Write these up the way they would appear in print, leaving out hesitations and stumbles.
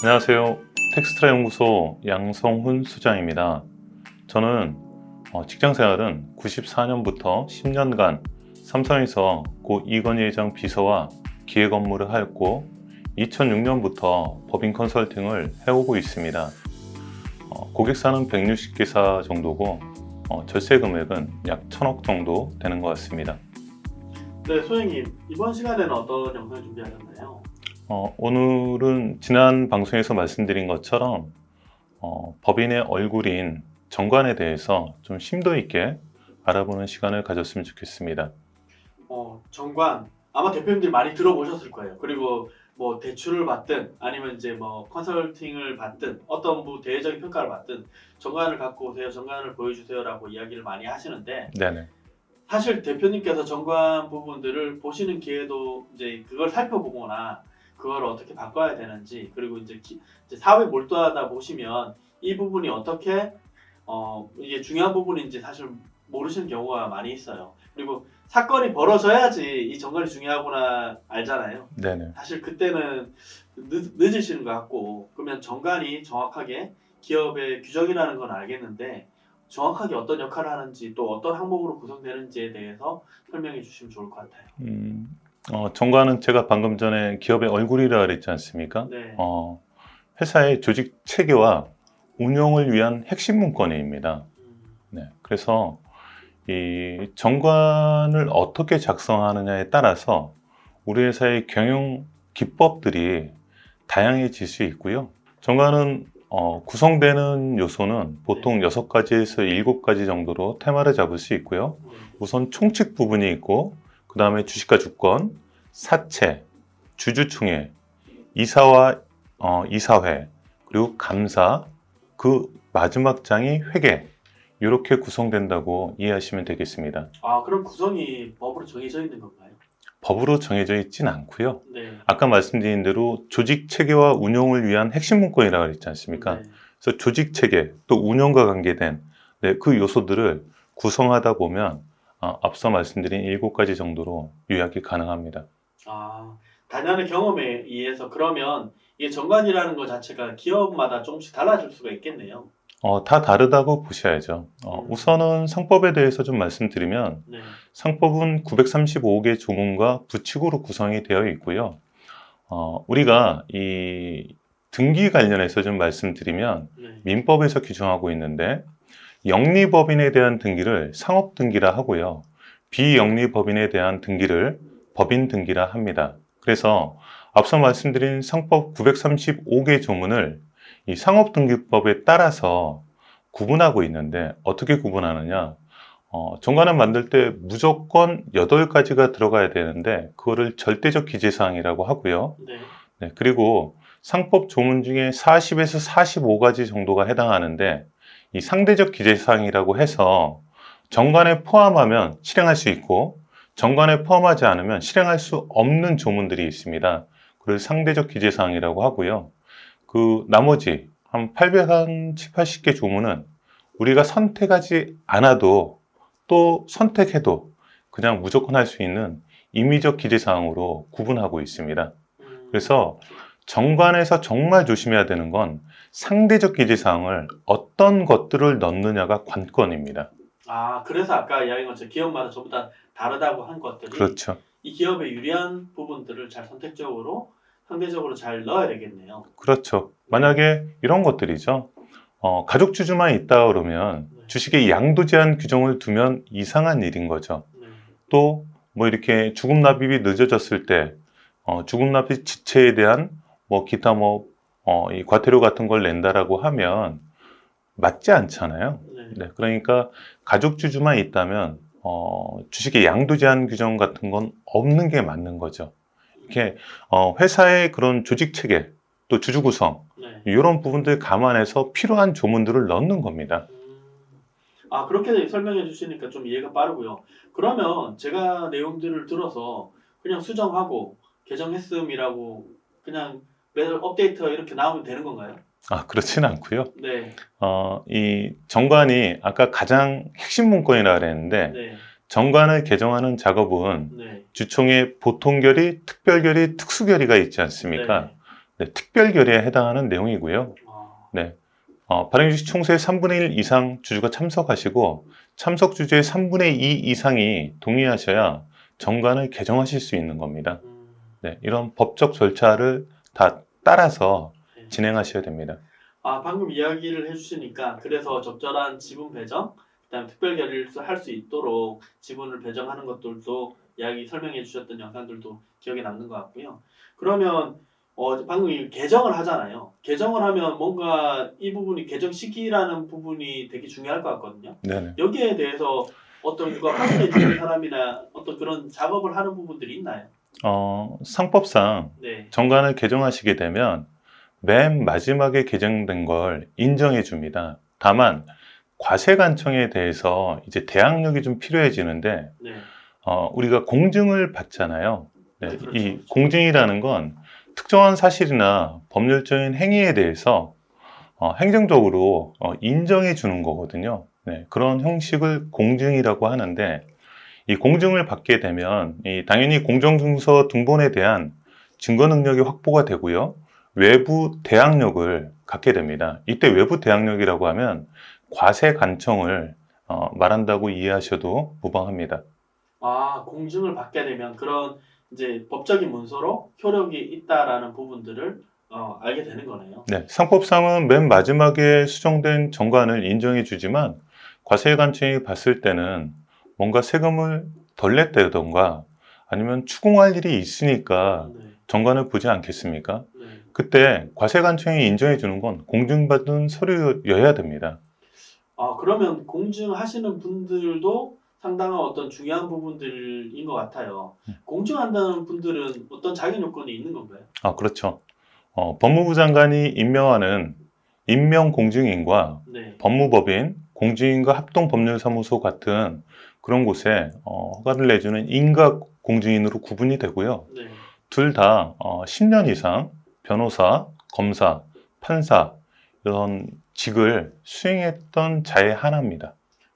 안녕하세요. 텍스트라 연구소 양성훈 수장입니다. 저는 직장생활은 94년부터 10년간 삼성에서 고 이건희 회장 비서와 기획 업무를 하였고 2006년부터 법인 컨설팅을 해오고 있습니다. 고객사는 160개사 정도고 절세 금액은 약 1,000억 정도 되는 것 같습니다. 네, 소장님, 이번 시간에는 어떤 영상을 준비하셨나요? 오늘은 지난 방송에서 말씀드린 것처럼 법인의 얼굴인 정관에 대해서 좀 심도 있게 알아보는 시간을 가졌으면 좋겠습니다. 정관, 아마 대표님들이 많이 들어보셨을 거예요. 그리고 뭐 대출을 받든 아니면 이제 뭐 컨설팅을 받든 어떤 대외적인 평가를 받든 정관을 갖고 오세요, 정관을 보여주세요라고 이야기를 많이 하시는데 네네. 사실 대표님께서 정관 부분들을 보시는 기회도 이제 그걸 살펴보거나 그걸 어떻게 바꿔야 되는지 그리고 이제 사회에 몰두하다 보시면 이 부분이 어떻게 이게 중요한 부분인지 사실 모르시는 경우가 많이 있어요. 그리고 사건이 벌어져야지 이 정관이 중요하구나 알잖아요. 네네. 사실 그때는 늦으시는 것 같고 그러면 정관이 정확하게 기업의 규정이라는 건 알겠는데 정확하게 어떤 역할을 하는지 또 어떤 항목으로 구성되는지에 대해서 설명해 주시면 좋을 것 같아요. 정관은 제가 방금 전에 기업의 얼굴이라 그랬지 않습니까? 네. 회사의 조직 체계와 운영을 위한 핵심 문건입니다. 네. 그래서 이 정관을 어떻게 작성하느냐에 따라서 우리 회사의 경영 기법들이 다양해질 수 있고요. 정관은 구성되는 요소는 보통 6가지에서 7가지 정도로 테마를 잡을 수 있고요. 우선 총칙 부분이 있고 그 다음에 주식과 주권, 사채, 주주총회, 이사와 이사회, 그리고 감사, 그 마지막 장이 회계 이렇게 구성된다고 이해하시면 되겠습니다. 그럼 구성이 법으로 정해져 있는 건가요? 법으로 정해져 있진 않고요. 네. 아까 말씀드린 대로 조직 체계와 운영을 위한 핵심 문건이라고 그랬지 않습니까? 네. 그래서 조직 체계 또 운영과 관계된 그 요소들을 구성하다 보면 앞서 말씀드린 7가지 정도로 요약이 가능합니다. 다양한 경험에 의해서 그러면 이게 정관이라는 것 자체가 기업마다 조금씩 달라질 수가 있겠네요. 다 다르다고 보셔야죠. 우선은 상법에 대해서 좀 말씀드리면 네. 상법은 935개 조문과 부칙으로 구성이 되어 있고요. 우리가 이 등기 관련해서 좀 말씀드리면 네. 민법에서 규정하고 있는데 영리법인에 대한 등기를 상업등기라 하고요. 비영리법인에 대한 등기를 법인등기라 합니다. 그래서 앞서 말씀드린 상법 935개 조문을 이 상업등기법에 따라서 구분하고 있는데 어떻게 구분하느냐? 정관을 만들 때 무조건 8가지가 들어가야 되는데 그거를 절대적 기재사항이라고 하고요. 네. 그리고 상법 조문 중에 40에서 45가지 정도가 해당하는데 이 상대적 기재사항이라고 해서 정관에 포함하면 실행할 수 있고 정관에 포함하지 않으면 실행할 수 없는 조문들이 있습니다. 그래서 상대적 기재사항이라고 하고요. 그 나머지 한 870, 80개 조문은 우리가 선택하지 않아도 또 선택해도 그냥 무조건 할 수 있는 임의적 기재사항으로 구분하고 있습니다. 그래서 정관에서 정말 조심해야 되는 건 상대적 기재사항을 어떤 것들을 넣느냐가 관건입니다. 그래서 아까 이야기한 것처럼 기업마다 전부 다 다르다고 한 것들이 그렇죠. 이 기업에 유리한 부분들을 잘 선택적으로 상대적으로 잘 넣어야 되겠네요. 그렇죠. 만약에 이런 것들이죠. 가족 주주만 있다 그러면 주식의 양도 제한 규정을 두면 이상한 일인 거죠. 또 뭐 이렇게 주급 납입이 늦어졌을 때 주급 납입 지체에 대한 뭐 기타 이 과태료 같은 걸 낸다라고 하면 맞지 않잖아요. 네, 그러니까 가족 주주만 있다면 주식의 양도 제한 규정 같은 건 없는 게 맞는 거죠. 이렇게 회사의 그런 조직 체계 또 주주 구성 이런 부분들 감안해서 필요한 조문들을 넣는 겁니다. 그렇게 설명해 주시니까 좀 이해가 빠르고요. 그러면 제가 내용들을 들어서 그냥 수정하고 개정했음이라고 그냥 매달 업데이트가 이렇게 나오면 되는 건가요? 그렇지는 않고요. 네. 이 정관이 아까 가장 핵심 문건이라 그랬는데 정관을 개정하는 작업은 주총의 보통결의, 특별결의, 특수결의가 있지 않습니까? 특별 결의에 해당하는 내용이고요. 아, 네. 발행주식 총수의 3분의 1 이상 주주가 참석하시고 참석 주주의 3분의 2 이상이 동의하셔야 정관을 개정하실 수 있는 겁니다. 네, 이런 법적 절차를 다 따라서 네. 진행하셔야 됩니다. 아, 방금 이야기를 해주시니까 그래서 적절한 지분 배정, 그다음 특별 결의를 할 수 있도록 지분을 배정하는 것들도 이야기 설명해 주셨던 영상들도 기억에 남는 것 같고요. 그러면 방금 이 개정을 하잖아요. 개정을 하면 뭔가 이 부분이 개정 시기라는 부분이 되게 중요할 것 같거든요. 네네. 여기에 대해서 어떤 누가 확인해 주는 사람이나 어떤 그런 작업을 하는 부분들이 있나요? 상법상 네. 정관을 개정하시게 되면 맨 마지막에 개정된 걸 인정해 줍니다. 다만 과세관청에 대해서 이제 대항력이 좀 필요해지는데 네. 우리가 공증을 받잖아요. 네, 네, 그렇죠, 이 그렇죠. 공증이라는 건 특정한 사실이나 법률적인 행위에 대해서 행정적으로 인정해 주는 거거든요. 네, 그런 형식을 공증이라고 하는데 이 공증을 받게 되면 당연히 공정증서 등본에 대한 증거 능력이 확보가 되고요. 외부 대항력을 갖게 됩니다. 이때 외부 대항력이라고 하면 과세관청을 말한다고 이해하셔도 무방합니다. 아, 공증을 받게 되면 그런 이제 법적인 문서로 효력이 있다라는 부분들을 알게 되는 거네요. 네, 상법상은 맨 마지막에 수정된 정관을 인정해 주지만 과세관청이 봤을 때는 뭔가 세금을 덜 냈다던가 아니면 추궁할 일이 있으니까 네, 정관을 보지 않겠습니까? 네. 그때 과세관청이 인정해 주는 건 공증받은 서류여야 됩니다. 아, 그러면 공증하시는 분들도 상당한 어떤 중요한 부분들인 것 같아요. 공증한다는 분들은 어떤 자격 요건이 있는 건가요? 그렇죠. 법무부 장관이 임명하는 임명공증인과 네, 법무법인, 공증인과 합동법률사무소 같은 그런 곳에 허가를 내주는 인가공증인으로 구분이 되고요. 네. 둘 다 10년 이상 변호사, 검사, 판사 이런 직을 수행했던 자의 하나입니다.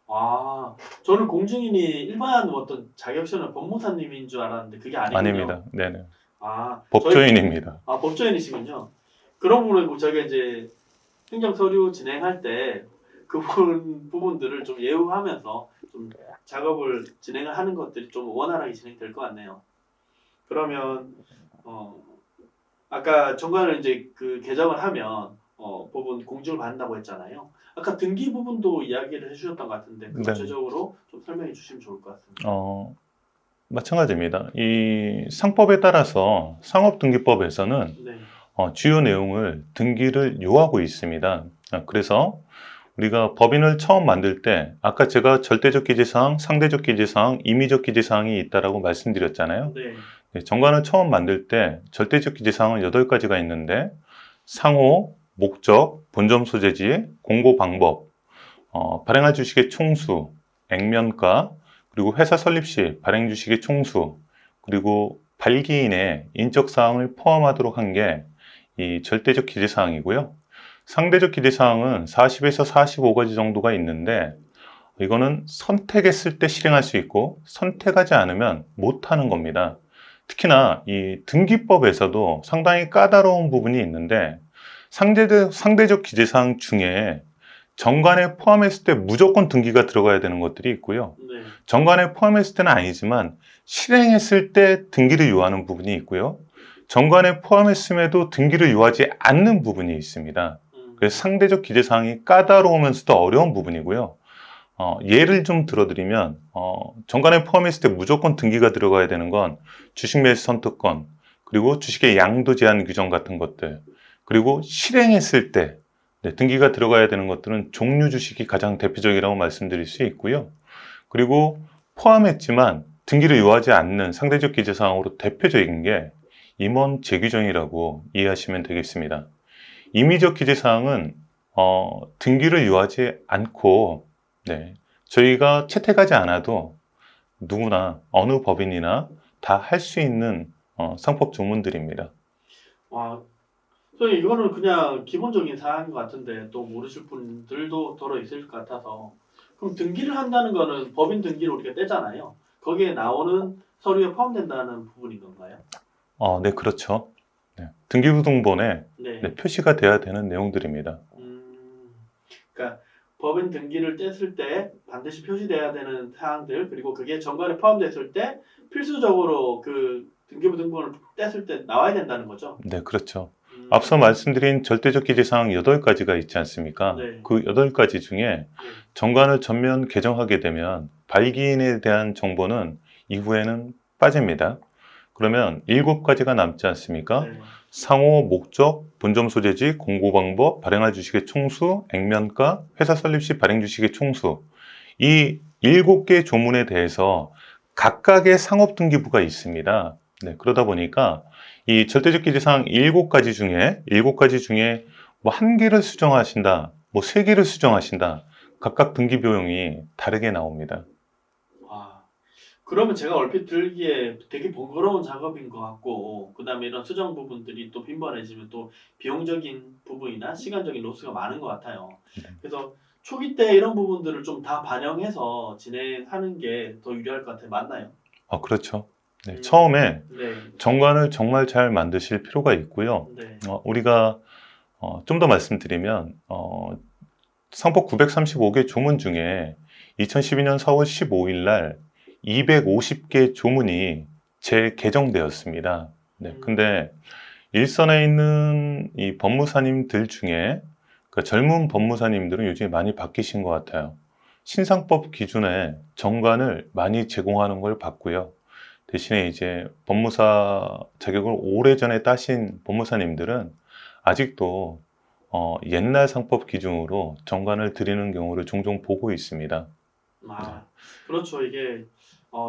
아, 저는 공증인이 일반 어떤 자격시험은 법무사님인 줄 알았는데 그게 아니군요. 아닙니다. 네네. 아, 법조인입니다. 아, 법조인이시군요. 그런 부분을 저희가 이제 행정 서류 진행할 때 그 부분들을 좀 예우하면서 좀 작업을 진행을 하는 것들이 좀 원활하게 진행될 것 같네요. 그러면 어, 아까 정관을 이제 그 개정을 하면 부분 공증을 받는다고 했잖아요. 아까 등기 부분도 이야기를 해주셨던 것 같은데 그 네. 구체적으로 좀 설명해 주시면 좋을 것 같습니다. 마찬가지입니다. 이 상법에 따라서 상업등기법에서는 네, 주요 내용을 등기를 요하고 있습니다. 그래서 우리가 법인을 처음 만들 때 아까 제가 절대적 기재사항, 상대적 기재사항, 임의적 기재사항이 있다라고 말씀드렸잖아요. 네, 정관을 처음 만들 때 절대적 기재사항은 8가지가 있는데 상호, 목적, 본점 소재지, 공고 방법, 발행할 주식의 총수, 액면가, 그리고 회사 설립 시 발행 주식의 총수, 그리고 발기인의 인적 사항을 포함하도록 한 게 이 절대적 기재 사항이고요. 상대적 기재 사항은 40에서 45가지 정도가 있는데 이거는 선택했을 때 실행할 수 있고 선택하지 않으면 못 하는 겁니다. 특히나 이 등기법에서도 상당히 까다로운 부분이 있는데 상대적 기재 사항 중에 정관에 포함했을 때 무조건 등기가 들어가야 되는 것들이 있고요. 네, 정관에 포함했을 때는 아니지만 실행했을 때 등기를 요하는 부분이 있고요. 정관에 포함했음에도 등기를 요하지 않는 부분이 있습니다. 그래서 상대적 기재사항이 까다로우면서도 어려운 부분이고요. 예를 좀 들어드리면 정관에 포함했을 때 무조건 등기가 들어가야 되는 건 주식 매수 선택권, 그리고 주식의 양도 제한 규정 같은 것들, 그리고 실행했을 때 등기가 들어가야 되는 것들은 종류 주식이 가장 대표적이라고 말씀드릴 수 있고요. 그리고 포함했지만 등기를 요하지 않는 상대적 기재사항으로 대표적인 게 임원 재규정이라고 이해하시면 되겠습니다. 임의적 기재사항은 등기를 요하지 않고 저희가 채택하지 않아도 누구나 어느 법인이나 다 할 수 있는 상법 조문들입니다. 와, 선생님 이거는 그냥 기본적인 사항인 것 같은데 또 모르실 분들도 더러 있을 것 같아서 그럼 등기를 한다는 거는 법인 등기를 우리가 떼잖아요. 거기에 나오는 서류에 포함된다는 부분인 건가요? 네, 그렇죠. 등기부등본에 네. 표시가 돼야 되는 내용들입니다. 그러니까 법인 등기를 뗐을 때 반드시 표시돼야 되는 사항들, 그리고 그게 정관에 포함됐을 때 필수적으로 그 등기부 등본을 뗐을 때 나와야 된다는 거죠. 네, 그렇죠. 앞서 말씀드린 절대적 기재 사항 8가지가 있지 않습니까? 네. 그 8가지 중에 네. 정관을 전면 개정하게 되면 발기인에 대한 정보는 이후에는 빠집니다. 그러면 7가지가 남지 않습니까? 네. 상호, 목적, 본점 소재지, 공고 방법, 발행할 주식의 총수, 액면가, 회사 설립 시 발행 주식의 총수. 이 7개 조문에 대해서 각각의 상업등기부가 있습니다. 네, 그러다 보니까 이 절대적 기재사항 7가지 중에 뭐 1개를 수정하신다, 뭐 3개를 수정하신다. 각각 등기 비용이 다르게 나옵니다. 그러면 제가 얼핏 들기에 되게 번거로운 작업인 것 같고, 그 다음에 이런 수정 부분들이 또 빈번해지면 또 비용적인 부분이나 시간적인 로스가 많은 것 같아요. 그래서 초기 때 이런 부분들을 좀 다 반영해서 진행하는 게 더 유리할 것 같아요. 맞나요? 그렇죠. 네, 처음에 네. 정관을 정말 잘 만드실 필요가 있고요. 네. 우리가 좀 더 말씀드리면 상법 935개 조문 중에 2012년 4월 15일 날 250개 조문이 재개정되었습니다. 네, 근데 일선에 있는 이 법무사님들 중에 그 젊은 법무사님들은 요즘에 많이 바뀌신 것 같아요. 신상법 기준에 정관을 많이 제공하는 걸 봤고요. 대신에 이제 법무사 자격을 오래전에 따신 법무사님들은 아직도 옛날 상법 기준으로 정관을 드리는 경우를 종종 보고 있습니다. 그렇죠. 이게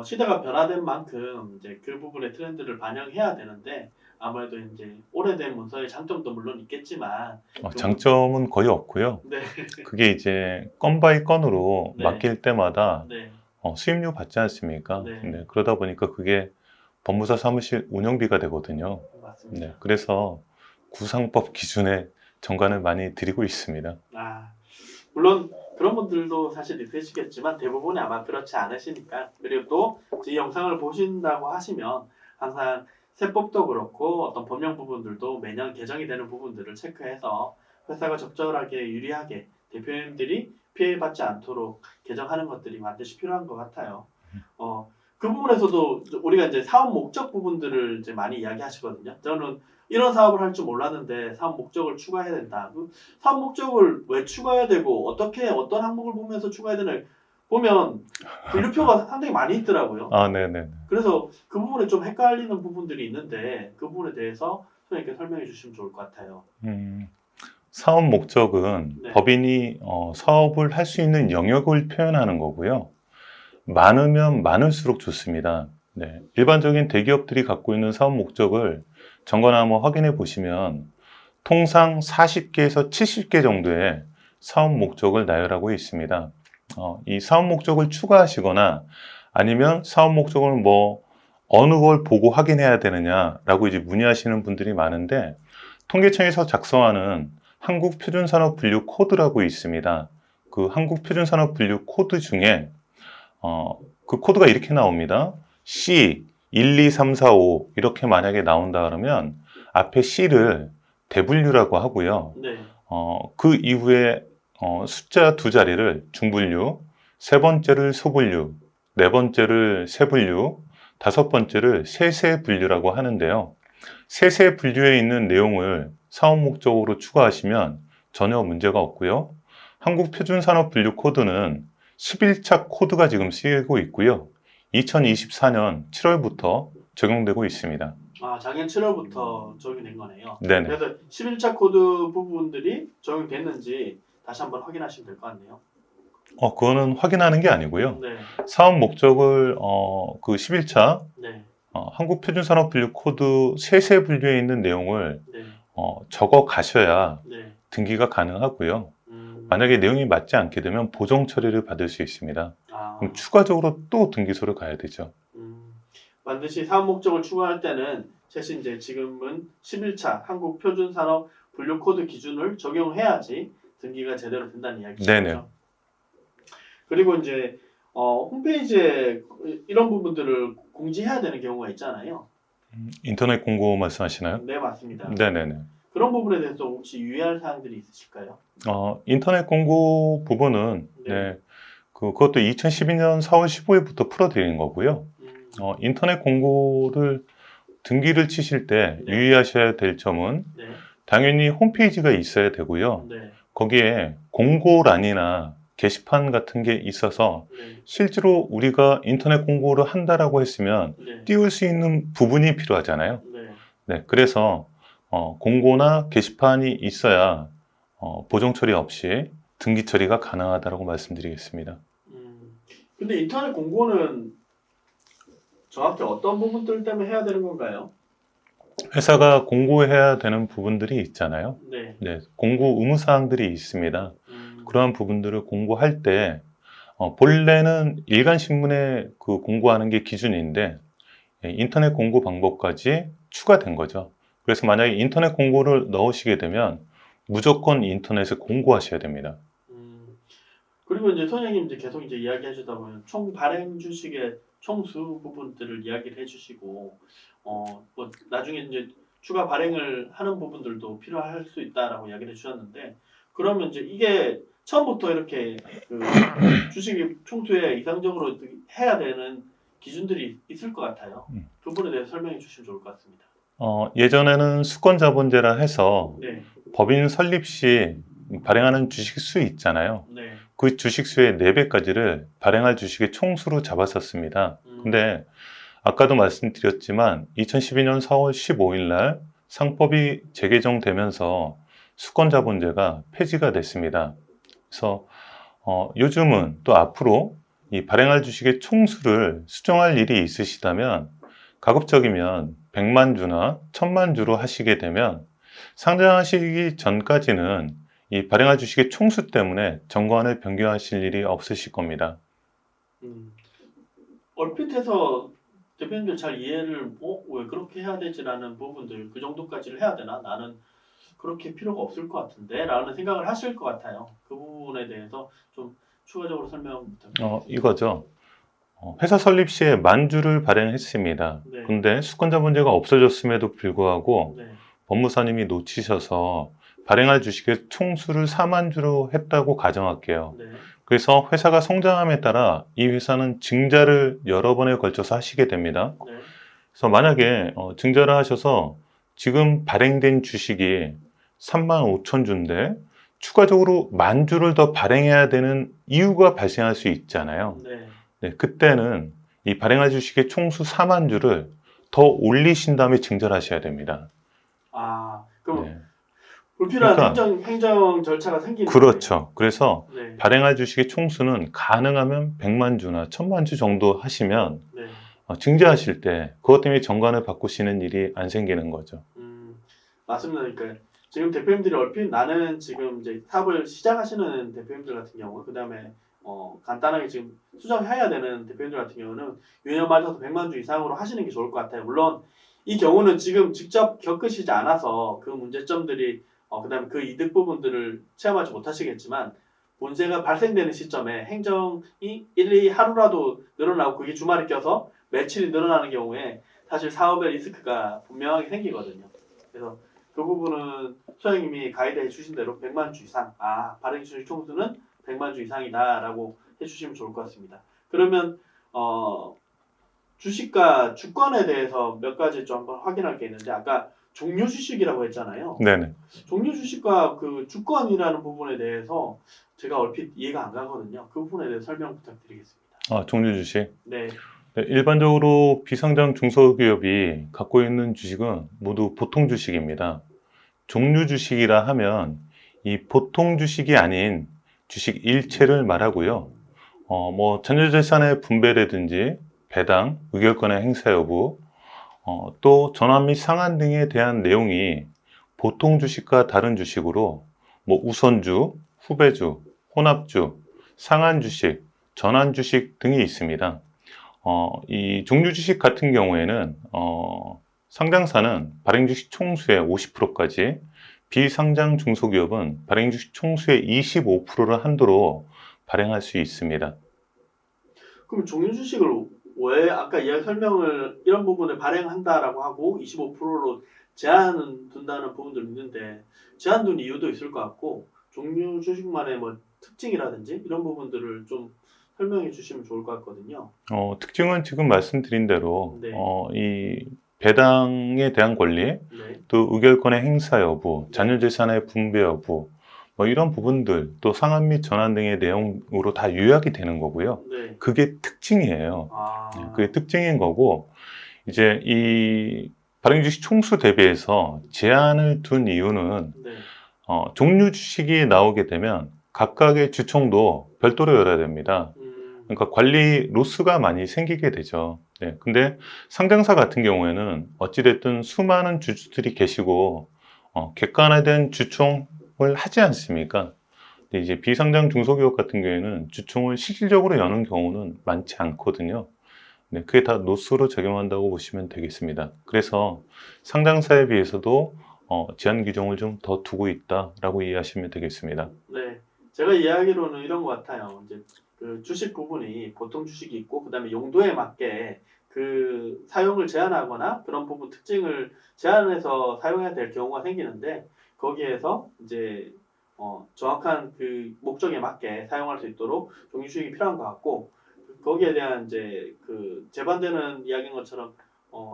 시대가 변화된 만큼 이제 그 부분의 트렌드를 반영해야 되는데, 아무래도 이제 오래된 문서의 장점도 물론 있겠지만 장점은 거의 없고요. 네. 그게 이제 건 바이 건으로 네. 맡길 때마다 네. 수임료 받지 않습니까? 네. 네, 그러다 보니까 그게 법무사 사무실 운영비가 되거든요. 맞습니다. 네, 그래서 구상법 기준에 정관을 많이 드리고 있습니다. 물론 그런 분들도 사실 있으시겠지만 대부분이 아마 그렇지 않으시니까, 그리고 또 이 영상을 보신다고 하시면 항상 세법도 그렇고 어떤 법령 부분들도 매년 개정이 되는 부분들을 체크해서 회사가 적절하게 유리하게 대표님들이 피해받지 않도록 개정하는 것들이 반드시 필요한 것 같아요. 그 부분에서도 우리가 이제 사업 목적 부분들을 이제 많이 이야기하시거든요. 저는 이런 사업을 할 줄 몰랐는데 사업 목적을 추가해야 된다. 그 사업 목적을 왜 추가해야 되고 어떻게 어떤 항목을 보면서 추가해야 되나 보면 분류표가 상당히 많이 있더라고요. 네네. 그래서 그 부분에 좀 헷갈리는 부분들이 있는데 그 부분에 대해서 선생님께 설명해 주시면 좋을 것 같아요. 사업 목적은 네. 법인이 사업을 할 수 있는 영역을 표현하는 거고요. 많으면 많을수록 좋습니다. 네, 일반적인 대기업들이 갖고 있는 사업 목적을 정관을 한번 확인해 보시면 통상 40개에서 70개 정도의 사업 목적을 나열하고 있습니다. 이 사업 목적을 추가하시거나 아니면 사업 목적을 뭐 어느 걸 보고 확인해야 되느냐라고 이제 문의하시는 분들이 많은데, 통계청에서 작성하는 한국표준산업분류 코드라고 있습니다. 그 한국표준산업분류 코드 중에 그 코드가 이렇게 나옵니다. C 1, 2, 3, 4, 5 이렇게 만약에 나온다 그러면 앞에 C를 대분류라고 하고요. 네. 그 이후에 숫자 2자리를 중분류, 세 번째를 소분류, 네 번째를 세분류, 다섯 번째를 세세분류라고 하는데요. 세세분류에 있는 내용을 사업 목적으로 추가하시면 전혀 문제가 없고요. 한국표준산업분류 코드는 11차 코드가 지금 쓰이고 있고요. 2024년 7월부터 적용되고 있습니다. 작년 7월부터 적용된 거네요. 네네. 그래서 11차 코드 부분들이 적용됐는지 다시 한번 확인하시면 될 것 같네요. 그거는 확인하는 게 아니고요. 네. 사업 목적을 그 11차 네. 한국표준산업분류 코드 세세 분류에 있는 내용을 네. 적어 가셔야 네. 등기가 가능하고요. 만약에 내용이 맞지 않게 되면 보정 처리를 받을 수 있습니다. 그럼 추가적으로 또 등기소를 가야 되죠. 반드시 사업 목적을 추가할 때는 최신 이제 지금은 11차 한국표준산업 분류 코드 기준을 적용해야지 등기가 제대로 된다는 이야기죠. 네네. 그리고 이제 홈페이지에 이런 부분들을 공지해야 되는 경우가 있잖아요. 인터넷 공고 말씀하시나요? 네, 맞습니다. 네네네. 그런 부분에 대해서 혹시 유의할 사항들이 있으실까요? 인터넷 공고 부분은, 네. 네, 그것도 2012년 4월 15일부터 풀어드리는 거고요. 인터넷 공고를 등기를 치실 때 네. 유의하셔야 될 점은 네. 당연히 홈페이지가 있어야 되고요. 네. 거기에 공고란이나 게시판 같은 게 있어서 네. 실제로 우리가 인터넷 공고를 한다라고 했으면 네. 띄울 수 있는 부분이 필요하잖아요. 네. 네, 그래서 공고나 게시판이 있어야 보정 처리 없이 등기 처리가 가능하다고 말씀드리겠습니다. 근데 인터넷 공고는 정확히 어떤 부분들 때문에 해야 되는 건가요? 회사가 공고해야 되는 부분들이 있잖아요. 네. 네, 공고 의무 사항들이 있습니다. 그러한 부분들을 공고할 때 본래는 일간 신문에 그 공고하는 게 기준인데 인터넷 공고 방법까지 추가된 거죠. 그래서 만약에 인터넷 공고를 넣으시게 되면 무조건 인터넷에 공고하셔야 됩니다. 그리고 이제 선생님 이제 계속 이제 이야기하시다 보면 총 발행 주식의 총수 부분들을 이야기를 해주시고 뭐 나중에 이제 추가 발행을 하는 부분들도 필요할 수 있다라고 이야기를 해주셨는데 그러면 이제 이게 처음부터 이렇게 그 주식이 총수에 이상적으로 해야 되는 기준들이 있을 것 같아요. 그 부분에 대해서 설명해 주시면 좋을 것 같습니다. 예전에는 수권자본제라 해서 네. 법인 설립 시 발행하는 주식 수 있잖아요. 네. 그 주식 수의 4배까지를 발행할 주식의 총수로 잡았었습니다. 근데 아까도 말씀드렸지만 2012년 4월 15일 날 상법이 재개정되면서 수권자본제가 폐지가 됐습니다. 그래서 요즘은 또 앞으로 이 발행할 주식의 총수를 수정할 일이 있으시다면 가급적이면 100만 주나 1000만 주로 하시게 되면 상장하시기 전까지는 이 발행할 주식의 총수 때문에 정관을 변경하실 일이 없으실 겁니다. 얼핏 해서 대표님들 잘 이해를 왜 그렇게 해야 되지라는 부분들 그 정도까지를 해야 되나? 나는 그렇게 필요가 없을 것 같은데 라는 생각을 하실 것 같아요. 그 부분에 대해서 좀 추가적으로 설명 부탁드립니다. 이거죠. 회사 설립 시에 10,000주를 발행했습니다. 네. 근데 수권자본제가 없어졌음에도 불구하고 네. 법무사님이 놓치셔서 발행할 주식의 총수를 40,000주로 했다고 가정할게요. 네. 그래서 회사가 성장함에 따라 이 회사는 증자를 여러 번에 걸쳐서 하시게 됩니다. 네. 그래서 만약에 증자를 하셔서 지금 발행된 주식이 35,000주인데 추가적으로 10,000주를 더 발행해야 되는 이유가 발생할 수 있잖아요. 네. 네, 그때는 이 발행할 주식의 총수 40,000주를 더 올리신 다음에 증자를 하셔야 됩니다. 그럼 네. 불필요한 그러니까 행정 절차가 생기는 그렇죠. 그래서 거예요. 네. 발행할 주식의 총수는 가능하면 100만 주나 1000만 주 정도 하시면 네. 증자하실 때 그것 때문에 정관을 바꾸시는 일이 안 생기는 거죠. 맞습니다. 그러니까 지금 대표님들이 얼핏 나는 지금 이제 사업을 시작하시는 대표님들 같은 경우 그 다음에 간단하게 지금 수정해야 되는 대표님들 같은 경우는 유년 맞아서 100만 주 이상으로 하시는 게 좋을 것 같아요. 물론 이 경우는 지금 직접 겪으시지 않아서 그 문제점들이 그다음에 그 이득 부분들을 체험하지 못하시겠지만 문제가 발생되는 시점에 행정이 1, 2 하루라도 늘어나고 그게 주말에 껴서 며칠이 늘어나는 경우에 사실 사업의 리스크가 분명하게 생기거든요. 그래서 그 부분은 소장님이 가이드해 주신 대로 100만 주 이상, 발행 주식 총수는 100만 주 이상이다라고 해주시면 좋을 것 같습니다. 그러면 주식과 주권에 대해서 몇 가지 좀 한번 확인할 게 있는데 아까 종료 주식이라고 했잖아요. 네네. 종료 주식과 그 주권이라는 부분에 대해서 제가 얼핏 이해가 안 가거든요. 그 부분에 대해서 설명 부탁드리겠습니다. 종류 주식. 네. 네, 일반적으로 비상장 중소기업이 갖고 있는 주식은 모두 보통 주식입니다. 종류 주식이라 하면 이 보통 주식이 아닌 주식 일체를 말하고요. 뭐 전자재산의 분배라든지 배당, 의결권의 행사 여부, 또 전환 및 상환 등에 대한 내용이 보통 주식과 다른 주식으로 뭐 우선주, 후배주, 혼합주, 상한 주식, 전환 주식 등이 있습니다. 이 종류 주식 같은 경우에는 상장사는 발행 주식 총수의 50%까지, 비상장 중소기업은 발행 주식 총수의 25%를 한도로 발행할 수 있습니다. 그럼 종료 주식을 왜 아까 이야기 설명을 이런 부분을 발행한다라고 하고 25%로 제한은 둔다는 부분도 있는데 제한 둔 이유도 있을 것 같고 종류 주식만의 뭐 특징이라든지 이런 부분들을 좀 설명해 주시면 좋을 것 같거든요. 특징은 지금 말씀드린 대로 네. 이 배당에 대한 권리, 네. 또 의결권의 행사 여부, 네. 잔여재산의 분배 여부, 뭐 이런 부분들, 또 상환 및 전환 등의 내용으로 다 요약이 되는 거고요. 네. 그게 특징이에요. 아. 그게 특징인 거고, 이제 이 발행주식 총수 대비해서 제한을 둔 이유는 네. 종류 주식이 나오게 되면 각각의 주총도 별도로 열어야 됩니다. 그러니까 관리 로스가 많이 생기게 되죠. 네, 근데 상장사 같은 경우에는 어찌됐든 수많은 주주들이 계시고 객관화된 주총을 하지 않습니까? 근데 이제 비상장 중소기업 같은 경우에는 주총을 실질적으로 여는 경우는 많지 않거든요. 네, 그게 다 로스로 적용한다고 보시면 되겠습니다. 그래서 상장사에 비해서도 제한 규정을 좀 더 두고 있다라고 이해하시면 되겠습니다. 네. 제가 이해하기로는 이런 것 같아요. 이제 그 주식 부분이 보통 주식이 있고 그다음에 용도에 맞게 그 사용을 제한하거나 그런 부분 특징을 제한해서 사용해야 될 경우가 생기는데 거기에서 이제 정확한 그 목적에 맞게 사용할 수 있도록 종류 주식이 필요한 것 같고 거기에 대한 이제 그 제반되는 이야기인 것처럼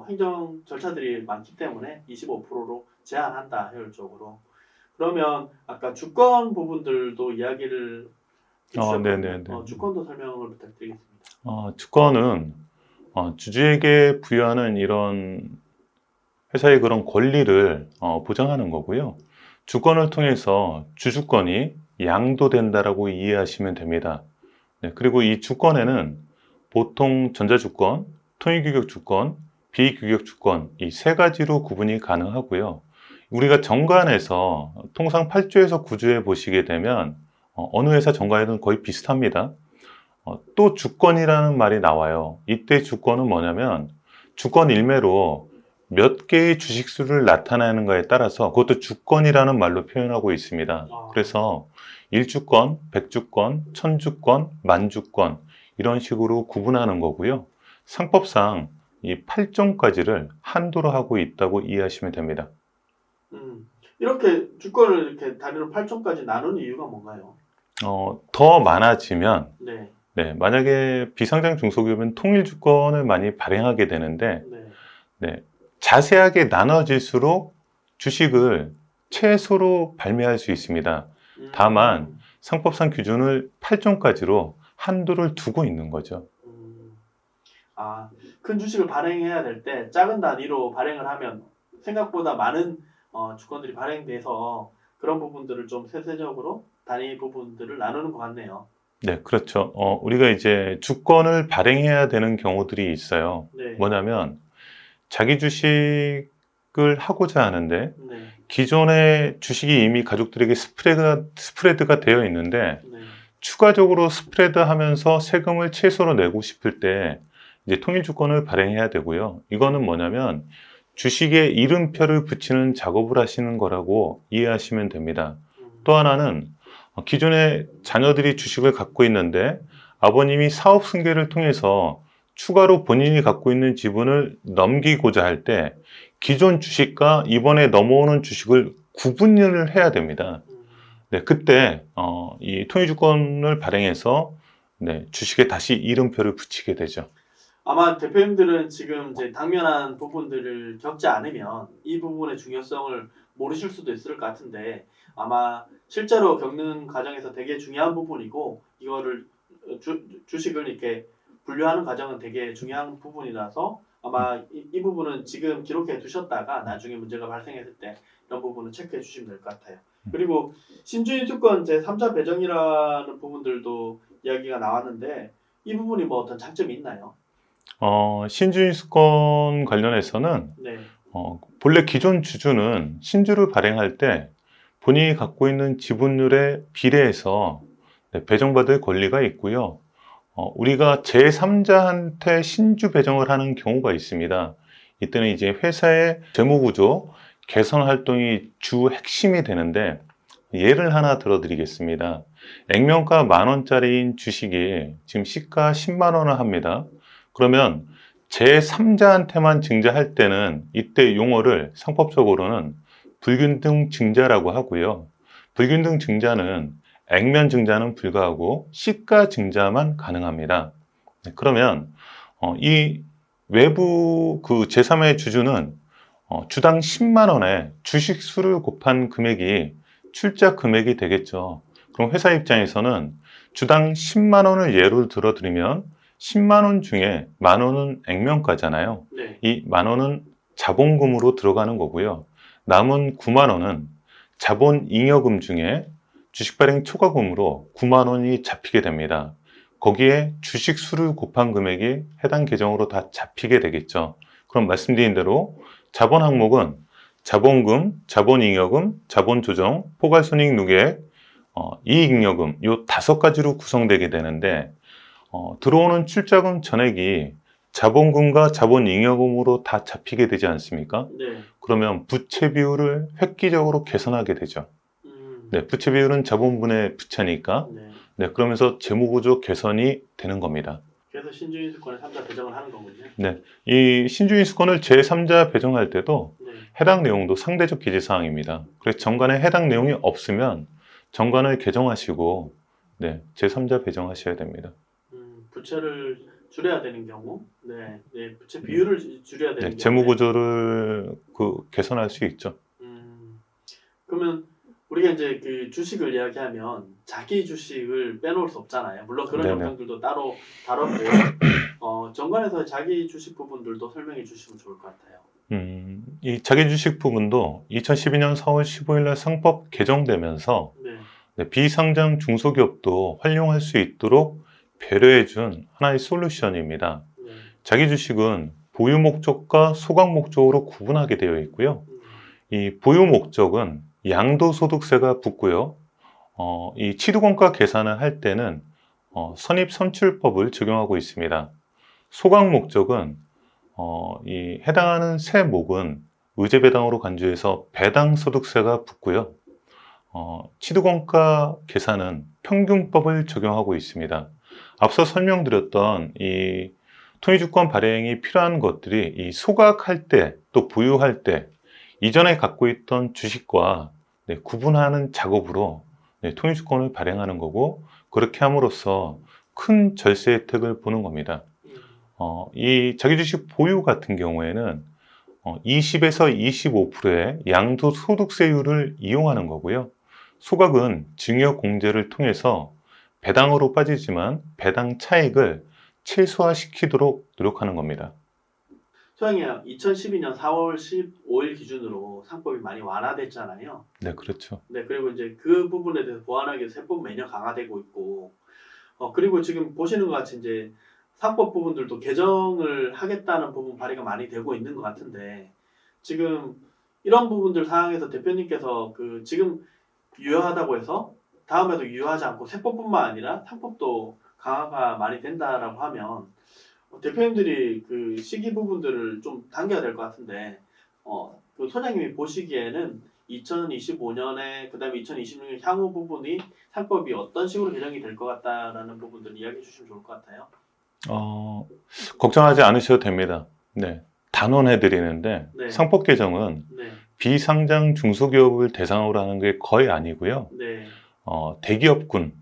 행정 절차들이 많기 때문에 25%로 제한한다 효율적으로. 그러면 아까 주권 부분들도 이야기를 네네네. 해주셨거든요. 주권도 설명을 부탁드리겠습니다. 주권은 주주에게 부여하는 이런 회사의 그런 권리를 보장하는 거고요. 주권을 통해서 주주권이 양도된다라고 이해하시면 됩니다. 네, 그리고 이 주권에는 보통 전자주권, 통일규격주권, 비규격주권 이 세 가지로 구분이 가능하고요. 우리가 정관에서 통상 8조에서 9조에 보시게 되면 어느 회사 정관에는 거의 비슷합니다. 또 주권이라는 말이 나와요. 이때 주권은 뭐냐면 주권 일매로 몇 개의 주식수를 나타내는가에 따라서 그것도 주권이라는 말로 표현하고 있습니다. 그래서 1주권, 100주권, 1000주권, 만주권 이런 식으로 구분하는 거고요. 상법상 이 8종까지를 한도로 하고 있다고 이해하시면 됩니다. 이렇게 주권을 이렇게 단위로 8종까지 나누는 이유가 뭔가요? 더 많아지면 네. 네, 만약에 비상장 중소기업은 통일주권을 많이 발행하게 되는데 네. 네, 자세하게 나눠질수록 주식을 최소로 발매할 수 있습니다. 다만 상법상 기준을 8종까지로 한도를 두고 있는 거죠. 큰 주식을 발행해야 될 때 작은 단위로 발행을 하면 생각보다 많은 주권들이 발행돼서 그런 부분들을 좀 세세적으로 단위 부분들을 나누는 것 같네요. 네, 그렇죠. 우리가 이제 주권을 발행해야 되는 경우들이 있어요. 네. 뭐냐면 자기 주식을 하고자 하는데 네. 기존의 주식이 이미 가족들에게 스프레드가 되어 있는데 네. 추가적으로 스프레드 하면서 세금을 최소로 내고 싶을 때 이제 통일주권을 발행해야 되고요. 이거는 뭐냐면 주식에 이름표를 붙이는 작업을 하시는 거라고 이해하시면 됩니다. 또 하나는 기존에 자녀들이 주식을 갖고 있는데 아버님이 사업 승계를 통해서 추가로 본인이 갖고 있는 지분을 넘기고자 할 때 기존 주식과 이번에 넘어오는 주식을 구분을 해야 됩니다. 네, 그때 이 통일주권을 발행해서 네, 주식에 다시 이름표를 붙이게 되죠. 아마 대표님들은 지금 이제 당면한 부분들을 겪지 않으면 이 부분의 중요성을 모르실 수도 있을 것 같은데 아마 실제로 겪는 과정에서 되게 중요한 부분이고 이거를 주식을 이렇게 분류하는 과정은 되게 중요한 부분이라서 아마 이 부분은 지금 기록해 두셨다가 나중에 문제가 발생했을 때 이런 부분은 체크해 주시면 될 것 같아요. 그리고 신주인수권 제3자 배정이라는 부분들도 이야기가 나왔는데 이 부분이 뭐 어떤 장점이 있나요? 신주인수권 관련해서는 네. 본래 기존 주주는 신주를 발행할 때 본인이 갖고 있는 지분율에 비례해서 네, 배정받을 권리가 있고요. 우리가 제3자한테 신주 배정을 하는 경우가 있습니다. 이때는 이제 회사의 재무구조, 개선 활동이 주 핵심이 되는데 예를 하나 들어드리겠습니다. 액면가 10,000원짜리인 주식이 지금 시가 10만 원을 합니다. 그러면 제3자한테만 증자할 때는 이때 용어를 상법적으로는 불균등 증자라고 하고요. 불균등 증자는 액면 증자는 불가하고 시가 증자만 가능합니다. 네, 그러면 이 외부 그 제3의 주주는 주당 10만 원에 주식 수를 곱한 금액이 출자 금액이 되겠죠. 그럼 회사 입장에서는 주당 10만 원을 예로 들어드리면 10만 원 중에 만 원은 액면가잖아요. 네. 이 만 원은 자본금으로 들어가는 거고요. 남은 9만 원은 자본 잉여금 중에 주식 발행 초과금으로 9만 원이 잡히게 됩니다. 거기에 주식 수를 곱한 금액이 해당 계정으로 다 잡히게 되겠죠. 그럼 말씀드린 대로 자본 항목은 자본금, 자본잉여금, 자본조정, 포괄손익 누계액, 이익잉여금 요 5가지로 구성되게 되는데 들어오는 출자금 전액이 자본금과 자본잉여금으로 다 잡히게 되지 않습니까? 네. 그러면 부채 비율을 획기적으로 개선하게 되죠. 네, 부채 비율은 자본분의 부채니까. 네. 네, 그러면서 재무구조 개선이 되는 겁니다. 그래서 신주인수권의 3자 배정을 하는 거군요. 네, 이 신주인수권을 제3자 배정할 때도 네. 해당 내용도 상대적 기재사항입니다. 그래서 정관에 해당 내용이 없으면 정관을 개정하시고 네, 제3자 배정하셔야 됩니다. 부채를 줄여야 되는 경우, 네, 네, 부채 비율을 줄여야 되는 네, 경우, 재무구조를 개선할 수 있죠. 그러면 우리가 이제 그 주식을 이야기하면 자기 주식을 빼놓을 수 없잖아요. 물론 그런 네네. 영상들도 따로 다뤘고, 정관에서 자기 주식 부분들도 설명해 주시면 좋을 것 같아요. 이 자기 주식 부분도 2012년 4월 15일 날 상법 개정되면서 네, 네, 비상장 중소기업도 활용할 수 있도록 배려해준 하나의 솔루션입니다. 네, 자기 주식은 보유 목적과 소각 목적으로 구분하게 되어 있고요. 이 보유 목적은 양도소득세가 붙고요. 이 취득원가 계산을 할 때는 선입선출법을 적용하고 있습니다. 소각 목적은 이 해당하는 세목은 의제배당으로 간주해서 배당소득세가 붙고요. 취득원가 계산은 평균법을 적용하고 있습니다. 앞서 설명드렸던 이 토지주권 발행이 필요한 것들이 이 소각할 때 또 보유할 때 이전에 갖고 있던 주식과 구분하는 작업으로 토지주권을 발행하는 거고 그렇게 함으로써 큰 절세 혜택을 보는 겁니다. 이 자기주식 보유 같은 경우에는 20에서 25%의 양도소득세율을 이용하는 거고요. 소각은 증여공제를 통해서 배당으로 빠지지만 배당 차익을 최소화시키도록 노력하는 겁니다. 소장님, 2012년 4월 15일 기준으로 상법이 많이 완화됐잖아요. 네, 그렇죠. 네, 그리고 이제 그 부분에 대해서 보완하기 위해서 세법 매년 강화되고 있고, 그리고 지금 보시는 것 같이 이제 상법 부분들도 개정을 하겠다는 부분 발의가 많이 되고 있는 것 같은데, 지금 이런 부분들 상황에서 대표님께서 그 지금 유효하다고 해서 다음에도 유효하지 않고 세법뿐만 아니라 상법도 강화가 많이 된다라고 하면 대표님들이 그 시기 부분들을 좀 당겨야 될 것 같은데, 그 소장님이 보시기에는 2025년에 그다음에 2026년 향후 부분이 상법이 어떤 식으로 개정이 될 것 같다라는 부분들 이야기해 주시면 좋을 것 같아요. 걱정하지 않으셔도 됩니다. 네, 단언해 드리는데 네. 상법 개정은 네, 비상장 중소기업을 대상으로 하는 게 거의 아니고요. 네, 대기업군,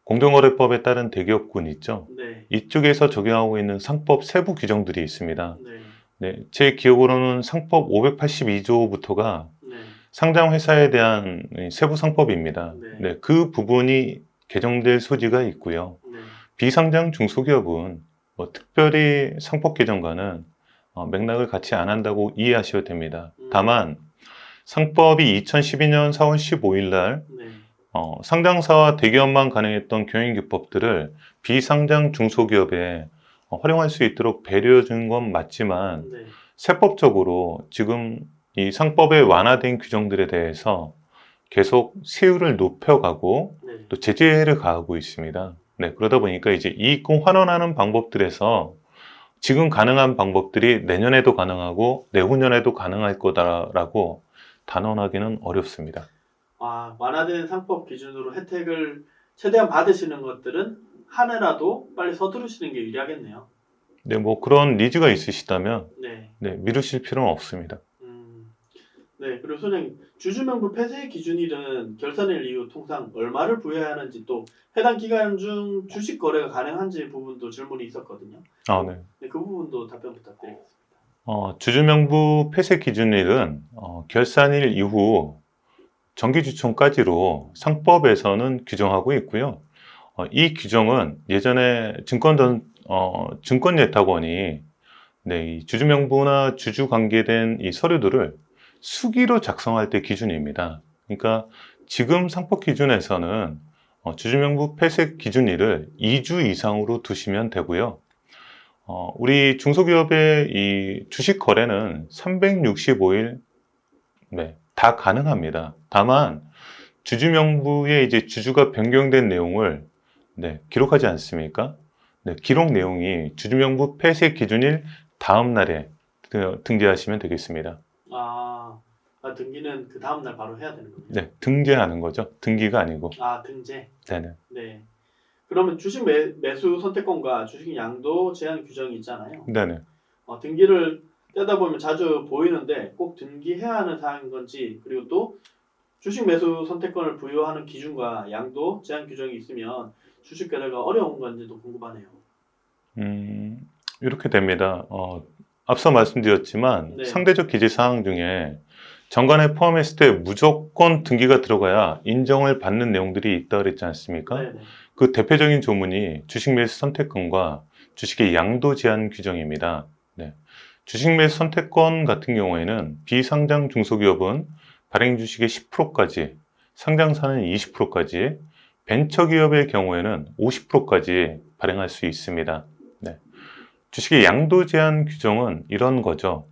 공정거래법에 따른 대기업군 있죠. 네, 이쪽에서 적용하고 있는 상법 세부 규정들이 있습니다. 네, 네, 제 기억으로는 상법 582조부터가 네, 상장 회사에 대한 세부 상법입니다. 네. 네, 그 부분이 개정될 소지가 있고요. 네, 비상장 중소기업은 특별히 상법 개정과는 맥락을 같이 안 한다고 이해하셔도 됩니다. 다만 상법이 2012년 4월 15일 날 네, 상장사와 대기업만 가능했던 경영기법들을 비상장 중소기업에 활용할 수 있도록 배려해 준 건 맞지만 네, 세법적으로 지금 이 상법에 완화된 규정들에 대해서 계속 세율을 높여가고 네. 또 제재를 가하고 있습니다. 네, 그러다 보니까 이제 이익금 환원하는 방법들에서 지금 가능한 방법들이 내년에도 가능하고 내후년에도 가능할 거다라고 단언하기는 어렵습니다. 완화된 상법 기준으로 혜택을 최대한 받으시는 것들은 한 해라도 빨리 서두르시는 게 유리하겠네요. 네, 뭐 그런 니즈가 있으시다면 네. 네, 미루실 필요는 없습니다. 네. 그리고 소장님, 주주명부 폐쇄 기준일은 결산일 이후 통상 얼마를 부여해야 하는지, 또 해당 기간 중 주식 거래가 가능한지 부분도 질문이 있었거든요. 아, 네. 네, 그 부분도 답변 부탁드리겠습니다. 주주명부 폐쇄 기준일은 결산일 이후 정기주총까지로 상법에서는 규정하고 있고요. 이 규정은 예전에 증권예탁원이 네, 이 주주명부나 주주 관계된 이 서류들을 수기로 작성할 때 기준입니다. 그러니까 지금 상법 기준에서는 주주명부 폐쇄 기준일을 2주 이상으로 두시면 되고요. 우리 중소기업의 이 주식 거래는 365일 네, 다 가능합니다. 다만 주주명부에 이제 주주가 변경된 내용을 네, 기록하지 않습니까? 네, 기록 내용이 주주명부 폐쇄 기준일 다음 날에 등재하시면 되겠습니다. 등기는 그 다음날 바로 해야 되는 겁니다. 네, 등재하는 거죠. 등기가 아니고. 등재. 네네. 네. 그러면 주식 매수 선택권과 주식 양도 제한 규정이 있잖아요. 네네. 등기를 떼다 보면 자주 보이는데 꼭 등기해야 하는 사항인 건지, 그리고 또 주식 매수 선택권을 부여하는 기준과 양도 제한 규정이 있으면 주식 거래가 어려운 건지도 궁금하네요. 이렇게 됩니다. 앞서 말씀드렸지만 네. 상대적 기재 사항 중에 정관에 포함했을 때 무조건 등기가 들어가야 인정을 받는 내용들이 있다 그랬지 않습니까? 네네. 그 대표적인 조문이 주식 매수 선택권과 주식의 양도 제한 규정입니다. 네. 주식 매수 선택권 같은 경우에는 비상장 중소기업은 발행 주식의 10%까지, 상장사는 20%까지, 벤처기업의 경우에는 50%까지 발행할 수 있습니다. 네. 주식의 양도 제한 규정은 이런 거죠.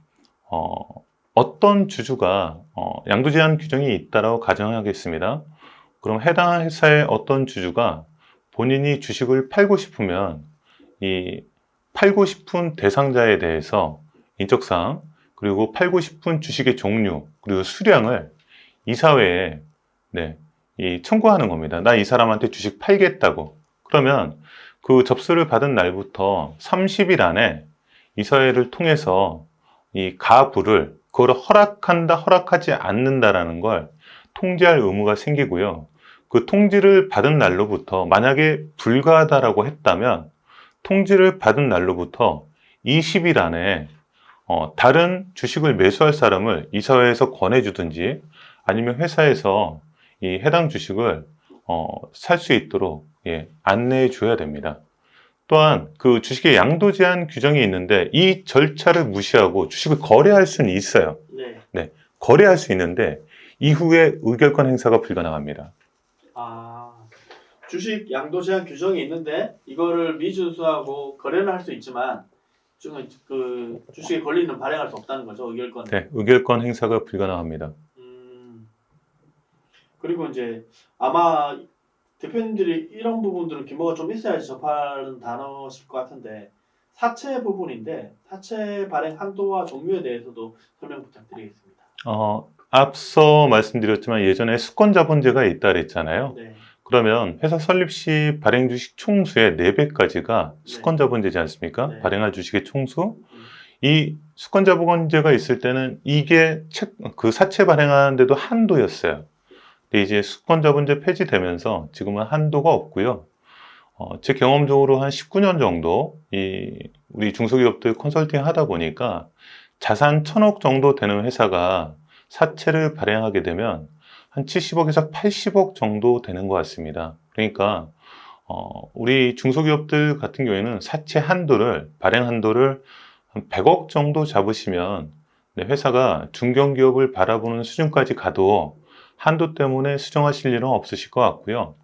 어떤 주주가 양도 제한 규정이 있다라고 가정하겠습니다. 그럼 해당 회사의 어떤 주주가 본인이 주식을 팔고 싶으면 이 팔고 싶은 대상자에 대해서 인적사항, 그리고 팔고 싶은 주식의 종류, 그리고 수량을 이사회에 네, 청구하는 겁니다. 나 이 사람한테 주식 팔겠다고. 그러면 그 접수를 받은 날부터 30일 안에 이사회를 통해서 이 가부를 그걸 허락한다, 허락하지 않는다라는 걸 통지할 의무가 생기고요. 그 통지를 받은 날로부터 만약에 불가하다라고 했다면 통지를 받은 날로부터 20일 안에 다른 주식을 매수할 사람을 이사회에서 권해주든지 아니면 회사에서 이 해당 주식을 살 수 있도록 안내해 줘야 됩니다. 또한 그 주식의 양도 제한 규정이 있는데 이 절차를 무시하고 주식을 거래할 수는 있어요. 네, 거래할 수 있는데 이후에 의결권 행사가 불가능합니다. 주식 양도 제한 규정이 있는데 이거를 미준수하고 거래는 할 수 있지만 그 주식에 권리는 발행할 수 없다는 거죠, 의결권. 네, 의결권 행사가 불가능합니다. 그리고 이제 아마 대표님들이 이런 부분들은 규모가 좀 있어야지 접하는 단어실 것 같은데, 사채 부분인데 사채 발행 한도와 종류에 대해서도 설명 부탁드리겠습니다. 앞서 말씀드렸지만 예전에 수권자본제가 있다 그랬잖아요. 네. 그러면 회사 설립 시 발행 주식 총수의 4배까지가 수권자본제지 않습니까? 네. 발행할 주식의 총수. 이 수권자본제가 있을 때는 이게 그 사채 발행하는데도 한도였어요. 근데 이제 수권자본제 폐지되면서 지금은 한도가 없고요. 제 경험적으로 한 19년 정도 우리 중소기업들 컨설팅 하다 보니까 자산 1,000억 정도 되는 회사가 사채를 발행하게 되면 한 70억에서 80억 정도 되는 것 같습니다. 그러니까 우리 중소기업들 같은 경우에는 사채 한도를, 발행 한도를 한 100억 정도 잡으시면 회사가 중견기업을 바라보는 수준까지 가도 한도 때문에 수정하실 일은 없으실 것 같고요.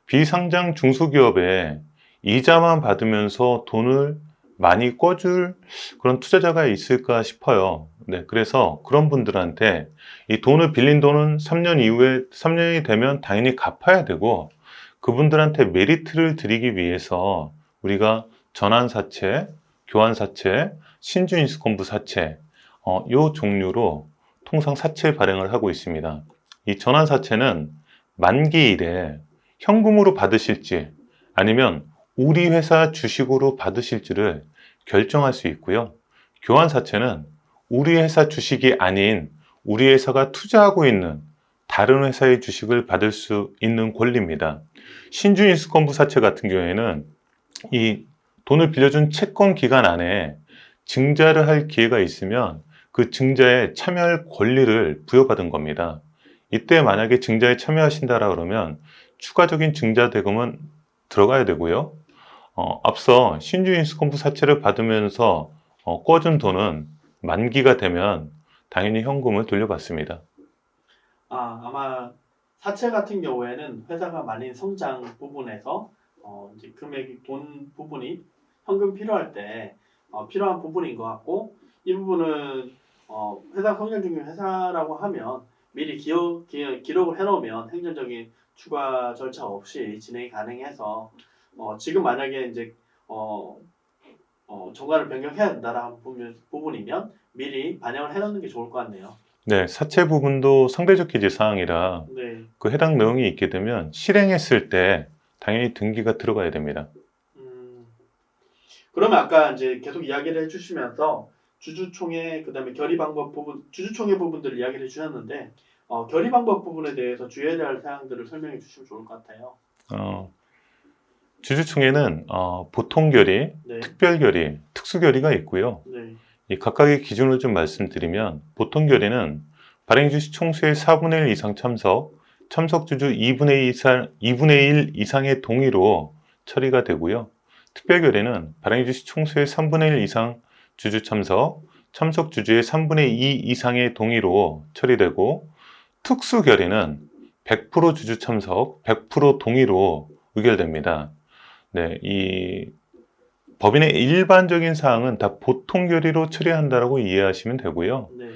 비상장 중소기업에 이자만 받으면서 돈을 많이 꿔줄 그런 투자자가 있을까 싶어요. 네, 그래서 그런 분들한테 이 돈을 빌린 돈은 3년이 되면 당연히 갚아야 되고, 그분들한테 메리트를 드리기 위해서 우리가 전환사채, 교환사채, 신주인수권부 사채, 이 종류로 통상 사채 발행을 하고 있습니다. 이 전환사채는 만기일에 현금으로 받으실지 아니면 우리 회사 주식으로 받으실지를 결정할 수 있고요. 교환사채는 우리 회사 주식이 아닌 우리 회사가 투자하고 있는 다른 회사의 주식을 받을 수 있는 권리입니다. 신주인수권부 사채 같은 경우에는 이 돈을 빌려준 채권 기간 안에 증자를 할 기회가 있으면 그 증자에 참여할 권리를 부여받은 겁니다. 이때 만약에 증자에 참여하신다라 그러면 추가적인 증자 대금은 들어가야 되고요. 앞서 신주인수권부 사채를 받으면서 꿔준 돈은 만기가 되면 당연히 현금을 돌려받습니다. 아마 사채 같은 경우에는 회사가 많이 성장 부분에서 이제 금액이 돈 부분이 현금 필요할 때 필요한 부분인 것 같고 이 부분은 회사 성장 중인 회사라고 하면 미리 기록을 해놓으면 행정적인 추가 절차 없이 진행이 가능해서 지금 만약에 이제 정관을 변경해야 된다라는 부분이면 미리 반영을 해놓는 게 좋을 것 같네요. 네, 사채 부분도 상대적 기재 사항이라 네. 그 해당 내용이 있게 되면 실행했을 때 당연히 등기가 들어가야 됩니다. 그러면 아까 이제 계속 이야기를 해주시면서 주주총회 그다음에 결의 방법 부분, 주주총회 부분들을 이야기를 해주셨는데 결의 방법 부분에 대해서 주의해야 할 사항들을 설명해 주시면 좋을 것 같아요. 주주총회는 보통 결의, 네. 특별 결의, 특수 결의가 있고요. 네. 이 각각의 기준을 좀 말씀드리면 보통 결의는 발행주식 총수의 4분의 1 이상 참석 주주 2분의 1 이상의 동의로 처리가 되고요. 특별 결의는 발행주식 총수의 3분의 1 이상 주주 참석 주주의 3분의 2 이상의 동의로 처리되고 특수 결의는 100% 주주 참석, 100% 동의로 의결됩니다. 네, 이 법인의 일반적인 사항은 다 보통 결의로 처리한다라고 이해하시면 되고요. 네.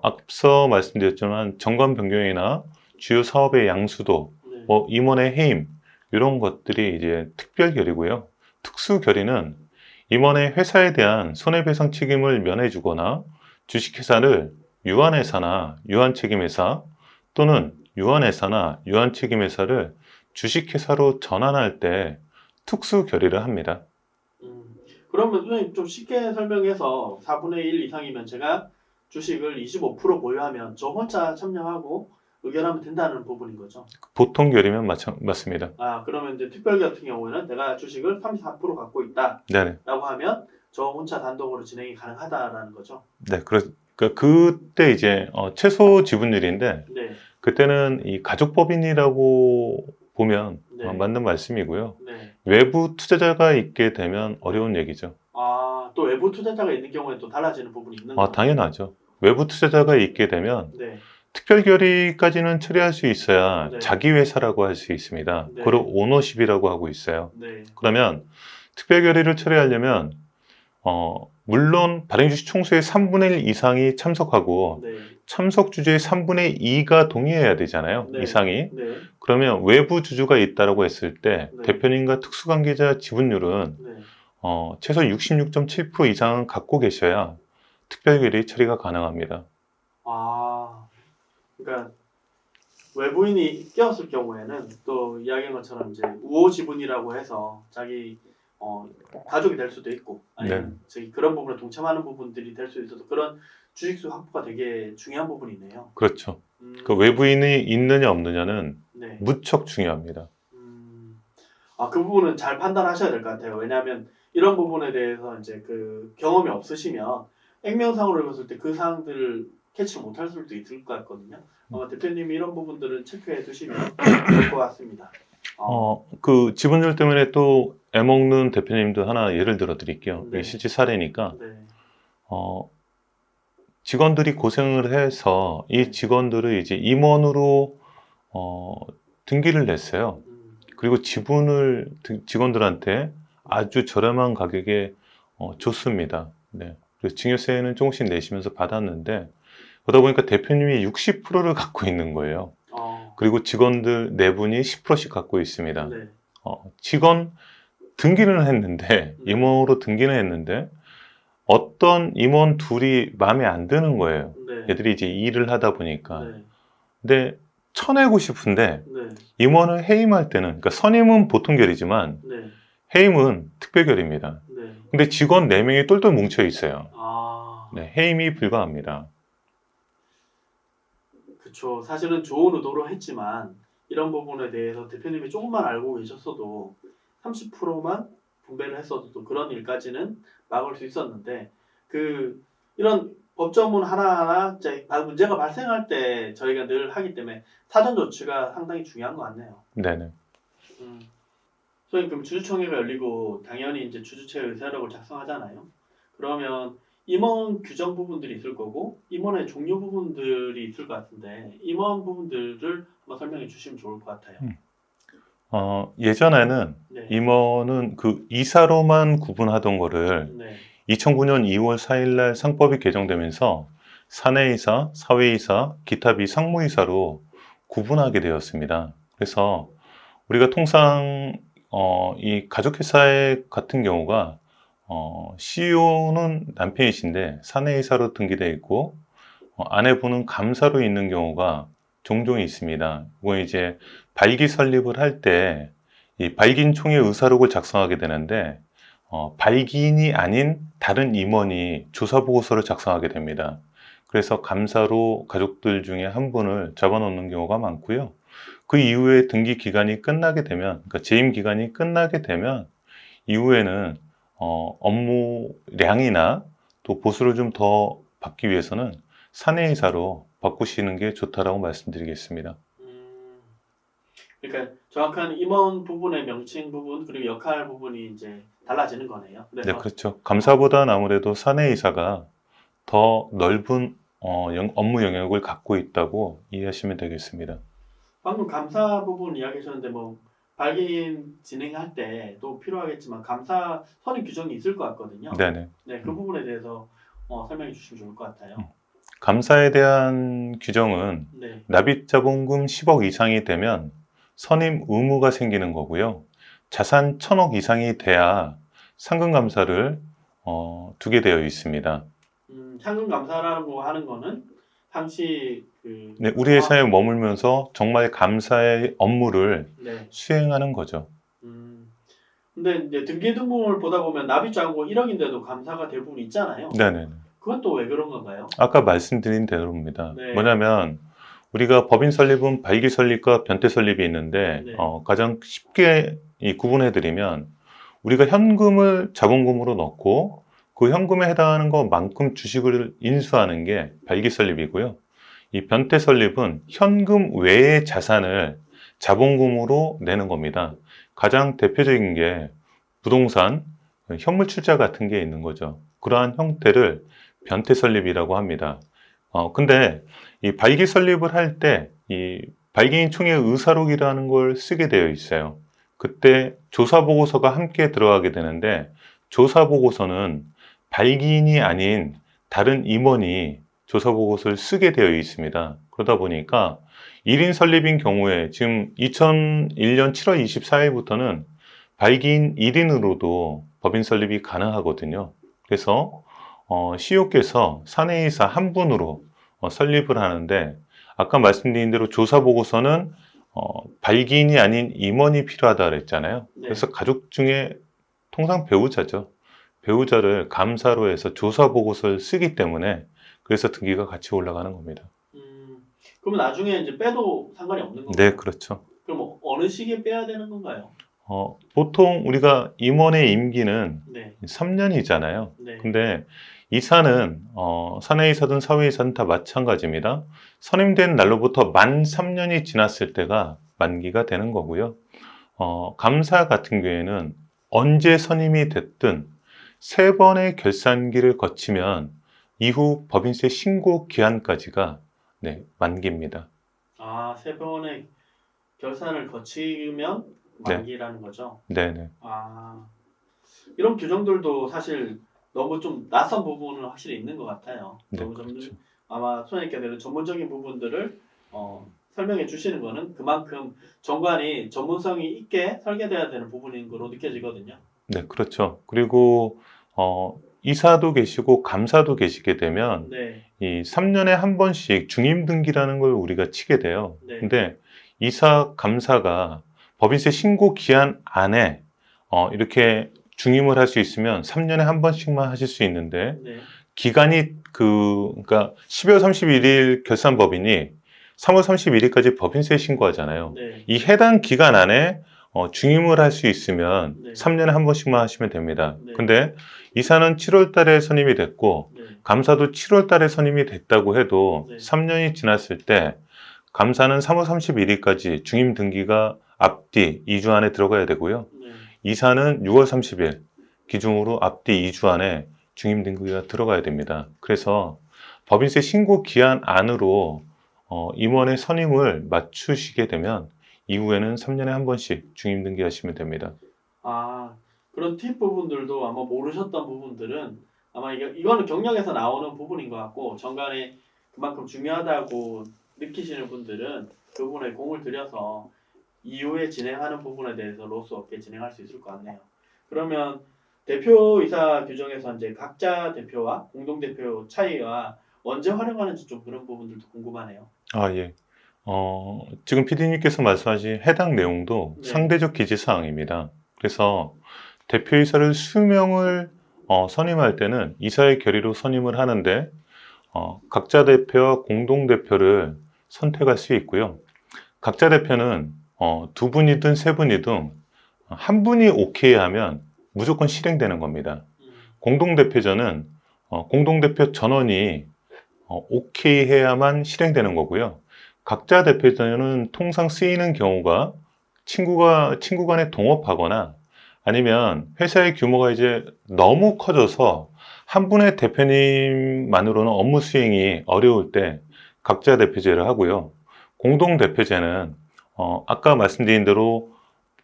앞서 말씀드렸지만 정관 변경이나 주요 사업의 양수도, 네. 임원의 해임 이런 것들이 이제 특별 결의고요. 특수 결의는 임원의 회사에 대한 손해배상 책임을 면해주거나 주식회사를 유한회사나 유한책임회사 또는 유한회사나 유한책임회사를 주식회사로 전환할 때 특수 결의를 합니다. 그러면 선생님 좀 쉽게 설명해서 4분의 1 이상이면 제가 주식을 25% 보유하면 저 혼자 참여하고 의결하면 된다는 부분인 거죠. 보통 결의면 맞습니다. 그러면 이제 특별 같은 경우에는 내가 주식을 34% 갖고 있다라고 네네. 하면 저 혼자 단독으로 진행이 가능하다라는 거죠. 네, 그때 이제 최소 지분율인데 네. 그때는 이 가족법인이라고 보면 네. 맞는 말씀이고요. 네. 외부 투자자가 있게 되면 어려운 얘기죠. 또 외부 투자자가 있는 경우에 또 달라지는 부분이 있는 거죠. 당연하죠. 외부 투자자가 있게 되면 네. 특별 결의까지는 처리할 수 있어야 네. 자기 회사라고 할 수 있습니다. 네. 그걸 오너십이라고 하고 있어요. 네. 그러면 특별 결의를 처리하려면 물론 발행주식 총수의 3분의 1 이상이 참석하고 네. 참석 주주의 3분의 2가 동의해야 되잖아요. 네. 이상이. 네. 그러면 외부 주주가 있다라고 했을 때 네. 대표님과 특수관계자 지분율은 네. 최소 66.7% 이상은 갖고 계셔야 특별결의 처리가 가능합니다. 그러니까 외부인이 껴었을 경우에는 또 이야기한 것처럼 이제 우호 지분이라고 해서 자기 가족이 될 수도 있고 아니면 그런 부분에 동참하는 부분들이 될 수 있어서 그런 주식수 확보가 되게 중요한 부분이네요. 그렇죠. 그 외부인이 있느냐 없느냐는 네. 무척 중요합니다. 그 부분은 잘 판단하셔야 될 것 같아요. 왜냐하면 이런 부분에 대해서 이제 그 경험이 없으시면 액면상으로 읽었을 때 그 사항들을 캐치 못할 수도 있을 것 같거든요. 대표님이 이런 부분들은 체크해 두시면 좋을 것 같습니다. 그 지분율 때문에 또 애먹는 대표님도 하나 예를 들어 드릴게요. 네. 실제 사례니까. 네. 직원들이 고생을 해서 이 직원들을 이제 임원으로 등기를 냈어요. 그리고 지분을 직원들한테 아주 저렴한 가격에 줬습니다. 네. 그래서 증여세는 조금씩 내시면서 받았는데 그러다 보니까 대표님이 60%를 갖고 있는 거예요. 그리고 직원들 4분이 10%씩 갖고 있습니다. 네. 직원 등기는 했는데 임원으로 등기는 했는데 어떤 임원 둘이 마음에 안 드는 거예요. 네. 얘들이 이제 일을 하다 보니까. 네. 근데 쳐내고 싶은데 네. 임원을 해임할 때는, 그러니까 선임은 보통 결의지만 네. 해임은 특별결입니다. 네. 근데 직원 4명이 똘똘 뭉쳐 있어요. 아, 네, 해임이 불가합니다. 그쵸. 사실은 좋은 의도로 했지만 이런 부분에 대해서 대표님이 조금만 알고 계셨어도 30%만 분배를 했어도 또 그런 일까지는 막을 수 있었는데 이런 법조문 하나하나 이제 문제가 발생할 때 저희가 늘 하기 때문에 사전 조치가 상당히 중요한 것 같네요. 네네. 소위 그럼 주주총회가 열리고 당연히 이제 주주체 의사록을 작성하잖아요. 그러면 임원 규정 부분들이 있을 거고 임원의 종료 부분들이 있을 것 같은데 임원 부분들을 한번 설명해 주시면 좋을 것 같아요. 예전에는 네. 임원은 그 이사로만 구분하던 거를 네. 2009년 2월 4일 날 상법이 개정되면서 사내이사, 사회이사, 기타 비상무이사로 구분하게 되었습니다. 그래서 우리가 통상 이 가족회사의 같은 경우가 CEO는 남편이신데 사내이사로 등기되어 있고 아내분은 감사로 있는 경우가 종종 있습니다. 이건 이제 발기 설립을 할 때 이 발기인 총회 의사록을 작성하게 되는데 발기인이 아닌 다른 임원이 조사 보고서를 작성하게 됩니다. 그래서 감사로 가족들 중에 한 분을 잡아놓는 경우가 많고요. 그 이후에 등기 기간이 끝나게 되면, 그러니까 재임 기간이 끝나게 되면 이후에는 업무량이나 또 보수를 좀 더 받기 위해서는 사내이사로 바꾸시는 게 좋다라고 말씀드리겠습니다. 그러니까 정확한 임원 부분의 명칭 부분 그리고 역할 부분이 이제 달라지는 거네요. 그래서 네, 그렇죠. 감사보다는 아무래도 사내이사가 더 넓은 업무 영역을 갖고 있다고 이해하시면 되겠습니다. 방금 감사 부분 이야기하셨는데 뭐 발기인 진행할 때 또 필요하겠지만 감사 선임 규정이 있을 것 같거든요. 네네. 네, 그 부분에 대해서 설명해 주시면 좋을 것 같아요. 감사에 대한 규정은 네. 납입자본금 10억 이상이 되면 선임 의무가 생기는 거고요. 자산 1,000억 이상이 돼야 상금 감사를 두게 되어 있습니다. 상금 감사라고 하는 거는 당시 네, 우리 회사에 머물면서 정말 감사의 업무를 네. 수행하는 거죠. 근데 이제 등기등본을 보다 보면 납입자고 1억인데도 감사가 대부분 있잖아요. 네네. 그건 또 왜 그런 건가요? 아까 말씀드린 대로입니다. 네. 뭐냐면 우리가 법인 설립은 발기 설립과 변태 설립이 있는데 네. 가장 쉽게 구분해드리면 우리가 현금을 자본금으로 넣고 그 현금에 해당하는 것만큼 주식을 인수하는 게 발기 설립이고요. 이 변태 설립은 현금 외의 자산을 자본금으로 내는 겁니다. 가장 대표적인 게 부동산, 현물 출자 같은 게 있는 거죠. 그러한 형태를 변태 설립이라고 합니다. 근데 이 발기 설립을 할 때 이 발기인 총회 의사록이라는 걸 쓰게 되어 있어요. 그때 조사 보고서가 함께 들어가게 되는데 조사 보고서는 발기인이 아닌 다른 임원이 조사 보고서를 쓰게 되어 있습니다. 그러다 보니까 1인 설립인 경우에 지금 2001년 7월 24일부터는 발기인 1인으로도 법인 설립이 가능하거든요. 그래서 CEO께서 사내이사 한 분으로 설립을 하는데 아까 말씀드린 대로 조사 보고서는 발기인이 아닌 임원이 필요하다 그랬잖아요. 네. 그래서 가족 중에 통상 배우자죠. 배우자를 감사로 해서 조사 보고서를 쓰기 때문에 그래서 등기가 같이 올라가는 겁니다. 그러면 나중에 이제 빼도 상관이 없는 건가요? 네, 그렇죠. 그럼 어느 시기에 빼야 되는 건가요? 보통 우리가 임원의 임기는 네. 3년이잖아요. 네. 근데 이사는 사내이사든 사회이사든 다 마찬가지입니다. 선임된 날로부터 만 3년이 지났을 때가 만기가 되는 거고요. 감사 같은 경우에는 언제 선임이 됐든 3번의 결산기를 거치면 이후 법인세 신고 기한까지가 만기입니다. 아, 3번의 결산을 거치면 만기라는 거죠? 네네. 아, 이런 규정들도 사실 너무 좀 낯선 부분은 확실히 있는 것 같아요. 네, 너무 그렇죠. 아마 손님께서는 전문적인 부분들을 설명해 주시는 거는 그만큼 정관이 전문성이 있게 설계돼야 되는 부분인 거로 느껴지거든요. 네, 그렇죠. 그리고 이사도 계시고 감사도 계시게 되면 네. 이 3년에 한 번씩 중임 등기라는 걸 우리가 치게 돼요. 네. 근데 이사, 감사가 법인세 신고 기한 안에 이렇게 중임을 할 수 있으면 3년에 한 번씩만 하실 수 있는데 네. 기간이 그러니까 12월 31일 결산법인이 3월 31일까지 법인세 신고하잖아요. 네. 이 해당 기간 안에 중임을 할 수 있으면 네. 3년에 한 번씩만 하시면 됩니다. 네. 근데 이사는 7월 달에 선임이 됐고 네. 감사도 7월 달에 선임이 됐다고 해도 네. 3년이 지났을 때 감사는 3월 31일까지 중임 등기가 앞뒤 2주 안에 들어가야 되고요. 네. 이사는 6월 30일 기준으로 앞뒤 2주 안에 중임 등기가 들어가야 됩니다. 그래서 법인세 신고 기한 안으로 임원의 선임을 맞추시게 되면 이후에는 3년에 한 번씩 중임 등기하시면 됩니다. 아, 그런 팁 부분들도 아마 모르셨던 부분들은 아마 이거는 경력에서 나오는 부분인 것 같고 정관에 그만큼 중요하다고 느끼시는 분들은 그 부분에 공을 들여서 이후에 진행하는 부분에 대해서 로스 없게 진행할 수 있을 것 같네요. 그러면 대표이사 규정에서 이제 각자 대표와 공동대표 차이와 언제 활용하는지 좀 그런 부분들도 궁금하네요. 아, 예. 지금 PD님께서 말씀하신 해당 내용도 네. 상대적 기재사항입니다. 그래서 대표이사를 수명을 선임할 때는 이사의 결의로 선임을 하는데 각자 대표와 공동대표를 선택할 수 있고요. 각자 대표는 두 분이든 세 분이든 한 분이 오케이 하면 무조건 실행되는 겁니다. 공동대표제는 공동대표 전원이 오케이 해야만 실행되는 거고요. 각자 대표제는 통상 쓰이는 경우가 친구 간에 동업하거나 아니면 회사의 규모가 이제 너무 커져서 한 분의 대표님만으로는 업무 수행이 어려울 때 각자 대표제를 하고요. 공동대표제는 아까 말씀드린 대로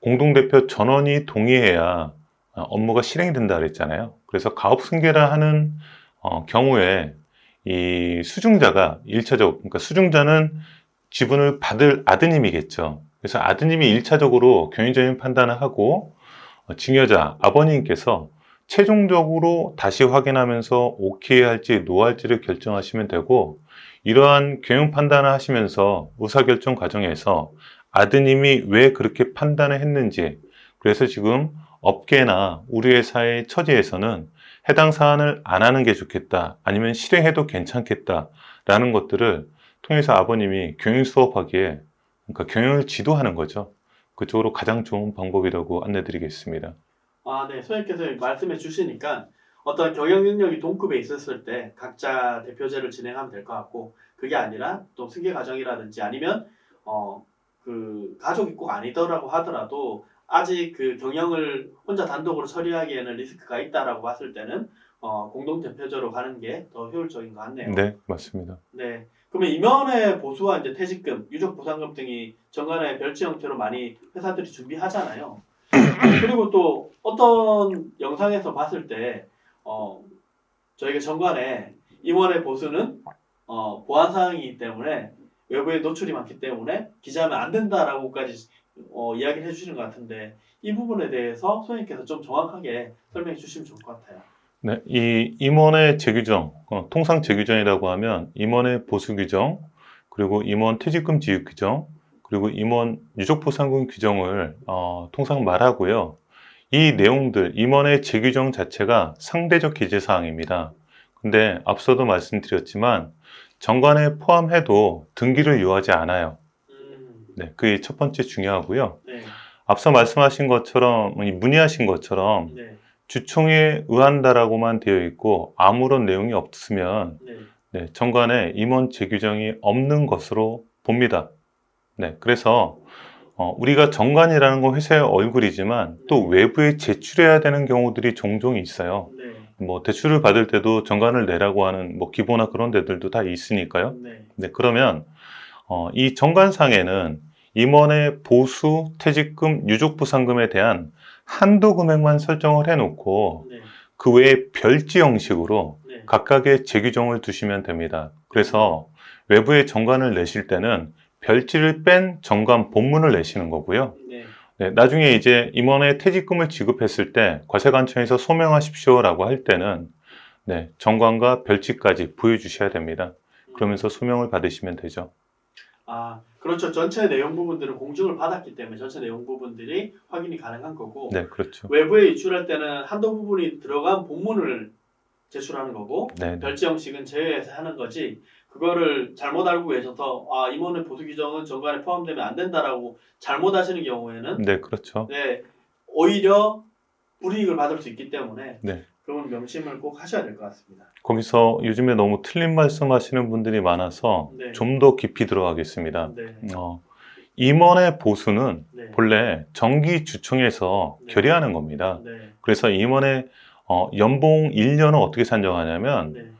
공동대표 전원이 동의해야 업무가 실행된다 그랬잖아요. 그래서 가업 승계를 하는 경우에 이 수중자가 1차적, 그러니까 수중자는 지분을 받을 아드님이겠죠. 그래서 아드님이 1차적으로 경영적인 판단을 하고 증여자, 아버님께서 최종적으로 다시 확인하면서 오케이 할지 노 할지를 결정하시면 되고 이러한 경영 판단을 하시면서 의사결정 과정에서 아드님이 왜 그렇게 판단을 했는지 그래서 지금 업계나 우리 회사의 처지에서는 해당 사안을 안 하는 게 좋겠다 아니면 실행해도 괜찮겠다 라는 것들을 통해서 아버님이 경영 수업하기에 그러니까 경영을 지도하는 거죠. 그쪽으로 가장 좋은 방법이라고 안내드리겠습니다. 아, 네. 선생님께서 말씀해 주시니까 어떤 경영 능력이 동급에 있었을 때 각자 대표제를 진행하면 될 것 같고 그게 아니라 또 승계 과정이라든지 아니면 그 가족이 꼭 아니더라고 하더라도 아직 그 경영을 혼자 단독으로 처리하기에는 리스크가 있다라고 봤을 때는 공동 대표제로 가는 게 더 효율적인 것 같네요. 네, 맞습니다. 네. 그러면 임원의 보수와 이제 퇴직금, 유족 보상금 등이 정관의 별지 형태로 많이 회사들이 준비하잖아요. 그리고 또 어떤 영상에서 봤을 때 저희가 정관에 임원의 보수는 보안 사항이기 때문에 외부에 노출이 많기 때문에 기재하면 안 된다라고까지 이야기를 해주시는 것 같은데 이 부분에 대해서 선생님께서 좀 정확하게 설명해 주시면 좋을 것 같아요. 네, 이 임원의 재규정, 통상 재규정이라고 하면 임원의 보수 규정, 그리고 임원 퇴직금 지급 규정, 그리고 임원 유족보상금 규정을 통상 말하고요. 이 내용들, 임원의 재규정 자체가 상대적 기재사항입니다. 근데 앞서도 말씀드렸지만 정관에 포함해도 등기를 요하지 않아요. 네, 그게 첫 번째 중요하고요. 네. 앞서 말씀하신 것처럼, 문의하신 것처럼 네. 주총에 의한다라고만 되어 있고 아무런 내용이 없으면 네. 네, 정관에 임원 재규정이 없는 것으로 봅니다. 네, 그래서 우리가 정관이라는 건 회사의 얼굴이지만 또 외부에 제출해야 되는 경우들이 종종 있어요. 네. 뭐 대출을 받을 때도 정관을 내라고 하는 뭐 기보나 그런 데들도 다 있으니까요. 네. 네, 그러면 이 정관상에는 임원의 보수, 퇴직금, 유족보상금에 대한 한도 금액만 설정을 해놓고 네. 그 외에 별지 형식으로 네. 각각의 재규정을 두시면 됩니다. 그래서 외부에 정관을 내실 때는 별지를 뺀 정관 본문을 내시는 거고요. 네. 네, 나중에 이제 임원의 퇴직금을 지급했을 때 과세관청에서 소명하십시오라고 할 때는 네, 정관과 별지까지 보여주셔야 됩니다. 그러면서 소명을 받으시면 되죠. 그렇죠. 전체 내용 부분들은 공증을 받았기 때문에 전체 내용 부분들이 확인이 가능한 거고 네, 그렇죠. 외부에 유출할 때는 한도 부분이 들어간 본문을 제출하는 거고 네, 네. 별지 형식은 제외해서 하는 거지 그거를 잘못 알고 계셔서 임원의 보수 규정은 정관에 포함되면 안 된다라고 잘못 하시는 경우에는 네, 그렇죠. 네, 오히려 불이익을 받을 수 있기 때문에 네. 그건 명심을 꼭 하셔야 될 것 같습니다. 거기서 요즘에 너무 틀린 말씀 하시는 분들이 많아서 네. 좀 더 깊이 들어가겠습니다. 네. 임원의 보수는 네. 본래 정기주총에서 네. 결의하는 겁니다. 네. 그래서 임원의 연봉 1년을 어떻게 산정하냐면 네.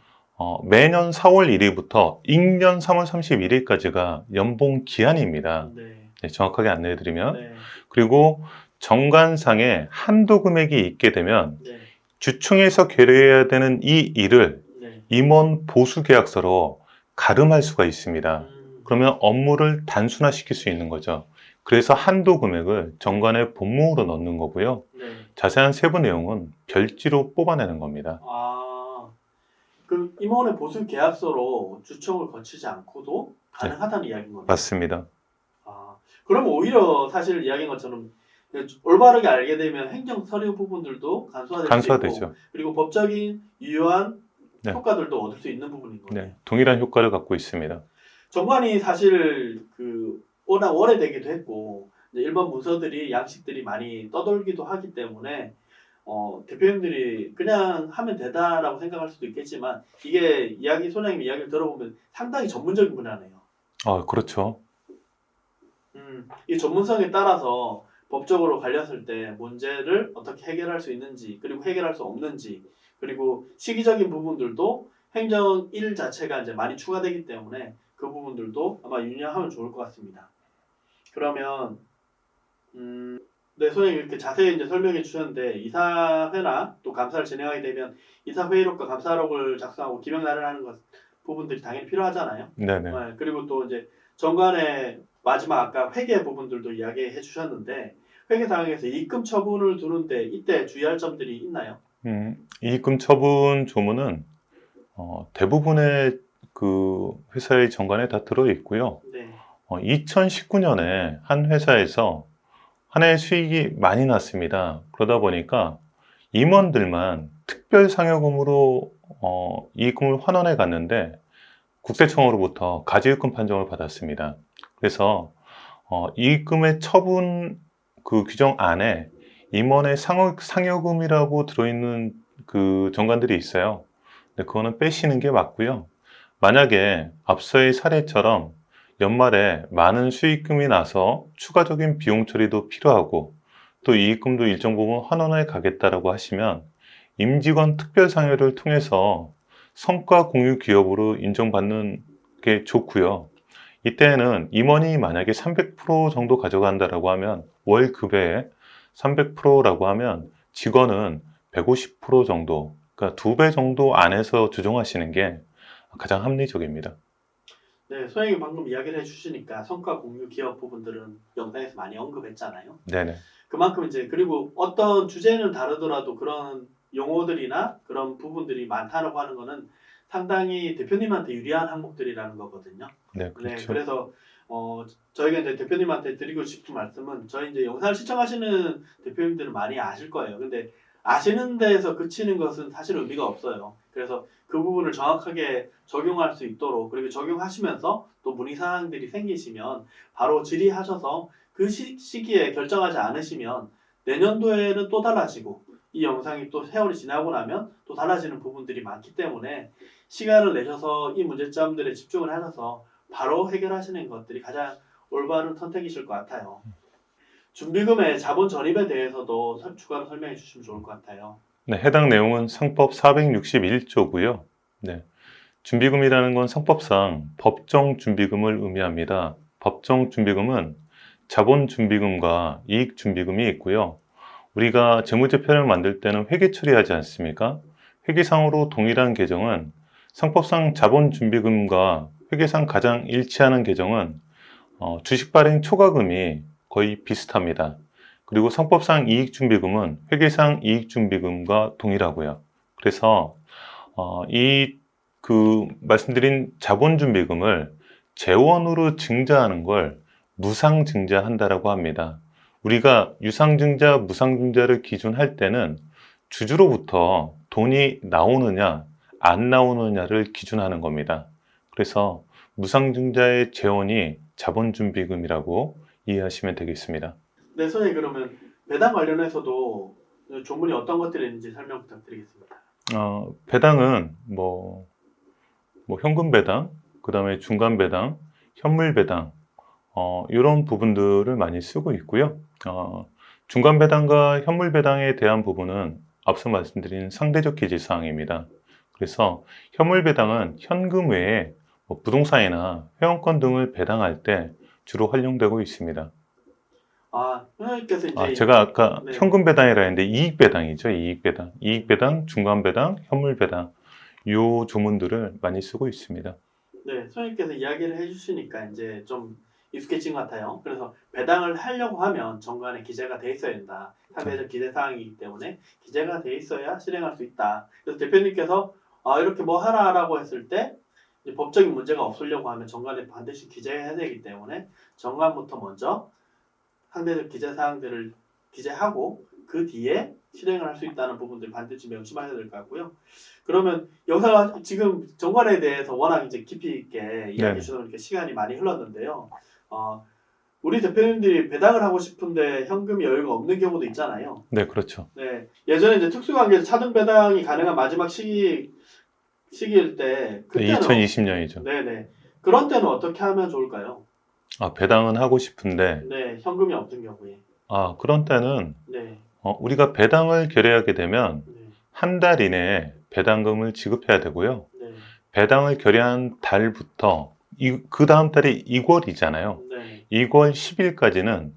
매년 4월 1일부터 임년 3월 31일까지가 연봉 기한입니다. 네. 네, 정확하게 안내해드리면 네. 그리고 정관상에 한도 금액이 있게 되면 네. 주총에서 결의해야 되는 이 일을 네. 임원 보수 계약서로 가름할 수가 있습니다. 음. 그러면 업무를 단순화시킬 수 있는 거죠. 그래서 한도 금액을 정관의 본무로 넣는 거고요. 네. 자세한 세부 내용은 별지로 뽑아내는 겁니다. 그 임원의 보수 계약서로 주총을 거치지 않고도 가능하다는 이야기인 거네요. 맞습니다. 그럼 오히려 사실 이야기한 것처럼 올바르게 알게 되면 행정 서류 부분들도 간소화될 수 있고 간소화되죠. 그리고 법적인 유효한 네. 효과들도 얻을 수 있는 부분인 거네요. 네, 동일한 효과를 갖고 있습니다. 정관이 사실 워낙 오래되기도 했고 이제 일반 문서들이 양식들이 많이 떠돌기도 하기 때문에 대표님들이 그냥 하면 되다라고 생각할 수도 있겠지만 이게 소장님 이야기를 들어보면 상당히 전문적인 분야네요. 그렇죠. 이 전문성에 따라서 법적으로 갈렸을 때 문제를 어떻게 해결할 수 있는지 그리고 해결할 수 없는지 그리고 시기적인 부분들도 행정 일 자체가 이제 많이 추가되기 때문에 그 부분들도 아마 유념하면 좋을 것 같습니다. 그러면 네, 소장님 이렇게 자세히 이제 설명해 주셨는데 이사회나 또 감사를 진행하게 되면 이사회의록과 감사록을 작성하고 기명 나열하는 부분들이 당연히 필요하잖아요. 네네. 네, 그리고 또 이제 정관의 마지막 아까 회계 부분들도 이야기해 주셨는데 회계 상황에서 이익금 처분을 두는데 이때 주의할 점들이 있나요? 이익금 처분 조문은 대부분의 그 회사의 정관에 다 들어 있고요. 네. 2019년에 한 회사에서 한 해 수익이 많이 났습니다. 그러다 보니까 임원들만 특별 상여금으로 이익금을 환원해 갔는데 국세청으로부터 가지의금 판정을 받았습니다. 그래서 이익금의 처분 그 규정 안에 임원의 상여금이라고 들어있는 그 정관들이 있어요. 근데 그거는 빼시는 게 맞고요. 만약에 앞서의 사례처럼 연말에 많은 수익금이 나서 추가적인 비용 처리도 필요하고 또 이익금도 일정 부분 환원해 가겠다라고 하시면 임직원 특별상여를 통해서 성과 공유 기업으로 인정받는 게 좋고요. 이때는 임원이 만약에 300% 정도 가져간다라고 하면 월 급여의 300%라고 하면 직원은 150% 정도, 그러니까 2배 정도 안에서 조정하시는 게 가장 합리적입니다. 네, 소영이 방금 이야기를 해주시니까 성과 공유 기업 부분들은 영상에서 많이 언급했잖아요. 네네. 그만큼 이제 그리고 어떤 주제는 다르더라도 그런 용어들이나 그런 부분들이 많다라고 하는 거는 상당히 대표님한테 유리한 항목들이라는 거거든요. 네, 그렇죠. 네, 그래서 저희가 이제 대표님한테 드리고 싶은 말씀은 저희 이제 영상을 시청하시는 대표님들은 많이 아실 거예요. 근데 아시는 데에서 그치는 것은 사실 의미가 없어요. 그래서 그 부분을 정확하게 적용할 수 있도록 그리고 적용하시면서 또 문의사항들이 생기시면 바로 질의하셔서 그 시기에 결정하지 않으시면 내년도에는 또 달라지고 이 영상이 또 세월이 지나고 나면 또 달라지는 부분들이 많기 때문에 시간을 내셔서 이 문제점들에 집중을 하셔서 바로 해결하시는 것들이 가장 올바른 선택이실 것 같아요. 준비금의 자본 전입에 대해서도 추가로 설명해 주시면 좋을 것 같아요. 네, 해당 내용은 상법 461조고요. 네, 준비금이라는 건 상법상 법정 준비금을 의미합니다. 법정 준비금은 자본 준비금과 이익 준비금이 있고요. 우리가 재무제표를 만들 때는 회계 처리하지 않습니까? 회계상으로 동일한 계정은 상법상 자본 준비금과 회계상 가장 일치하는 계정은 주식 발행 초과금이 거의 비슷합니다. 그리고 상법상 이익준비금은 회계상 이익준비금과 동일하고요. 그래서 말씀드린 자본준비금을 재원으로 증자하는 걸 무상증자한다라고 합니다. 우리가 유상증자, 무상증자를 기준할 때는 주주로부터 돈이 나오느냐, 안 나오느냐를 기준하는 겁니다. 그래서 무상증자의 재원이 자본준비금이라고 이해하시면 되겠습니다. 네, 선생님 그러면 배당 관련해서도 조문이 어떤 것들이 있는지 설명 부탁드리겠습니다. 배당은 현금 배당, 그 다음에 중간 배당, 현물 배당, 이런 부분들을 많이 쓰고 있고요. 중간 배당과 현물 배당에 대한 부분은 앞서 말씀드린 상대적 기재 사항입니다. 그래서 현물 배당은 현금 외에 부동산이나 회원권 등을 배당할 때 주로 활용되고 있습니다. 선생님께서 이제 제가 아까 네. 현금 배당이라 했는데 이익 배당이죠. 이익 배당, 중간 배당, 현물 배당 요 조문들을 많이 쓰고 있습니다. 네, 선생님께서 이야기를 해주시니까 이제 좀 익숙해진 것 같아요. 그래서 배당을 하려고 하면 정관에 기재가 돼 있어야 된다. 상대적 기재 사항이기 때문에 기재가 돼 있어야 실행할 수 있다. 그래서 대표님께서 이렇게 뭐 하라라고 했을 때 이제 법적인 문제가 없으려고 하면 정관에 반드시 기재해야 되기 때문에 정관부터 먼저 상대적 기재 사항들을 기재하고 그 뒤에 실행을 할 수 있다는 부분들 반드시 명심하셔야 될 것 같고요. 그러면 여기서 지금 정관에 대해서 워낙 이제 깊이 있게 이야기해 주셔서 이렇게 시간이 많이 흘렀는데요. 우리 대표님들이 배당을 하고 싶은데 현금이 여유가 없는 경우도 있잖아요. 네, 그렇죠. 네, 예전에 이제 특수관계에서 차등 배당이 가능한 마지막 시기일 때 그때는 2020년이죠. 네네. 그런 때는 어떻게 하면 좋을까요? 배당은 하고 싶은데 네, 현금이 없는 경우에. 그런 때는 네. 우리가 배당을 결의하게 되면 네. 한 달 이내에 배당금을 지급해야 되고요. 네. 배당을 결의한 달부터 그 다음 달이 2월이잖아요. 네. 2월 10일까지는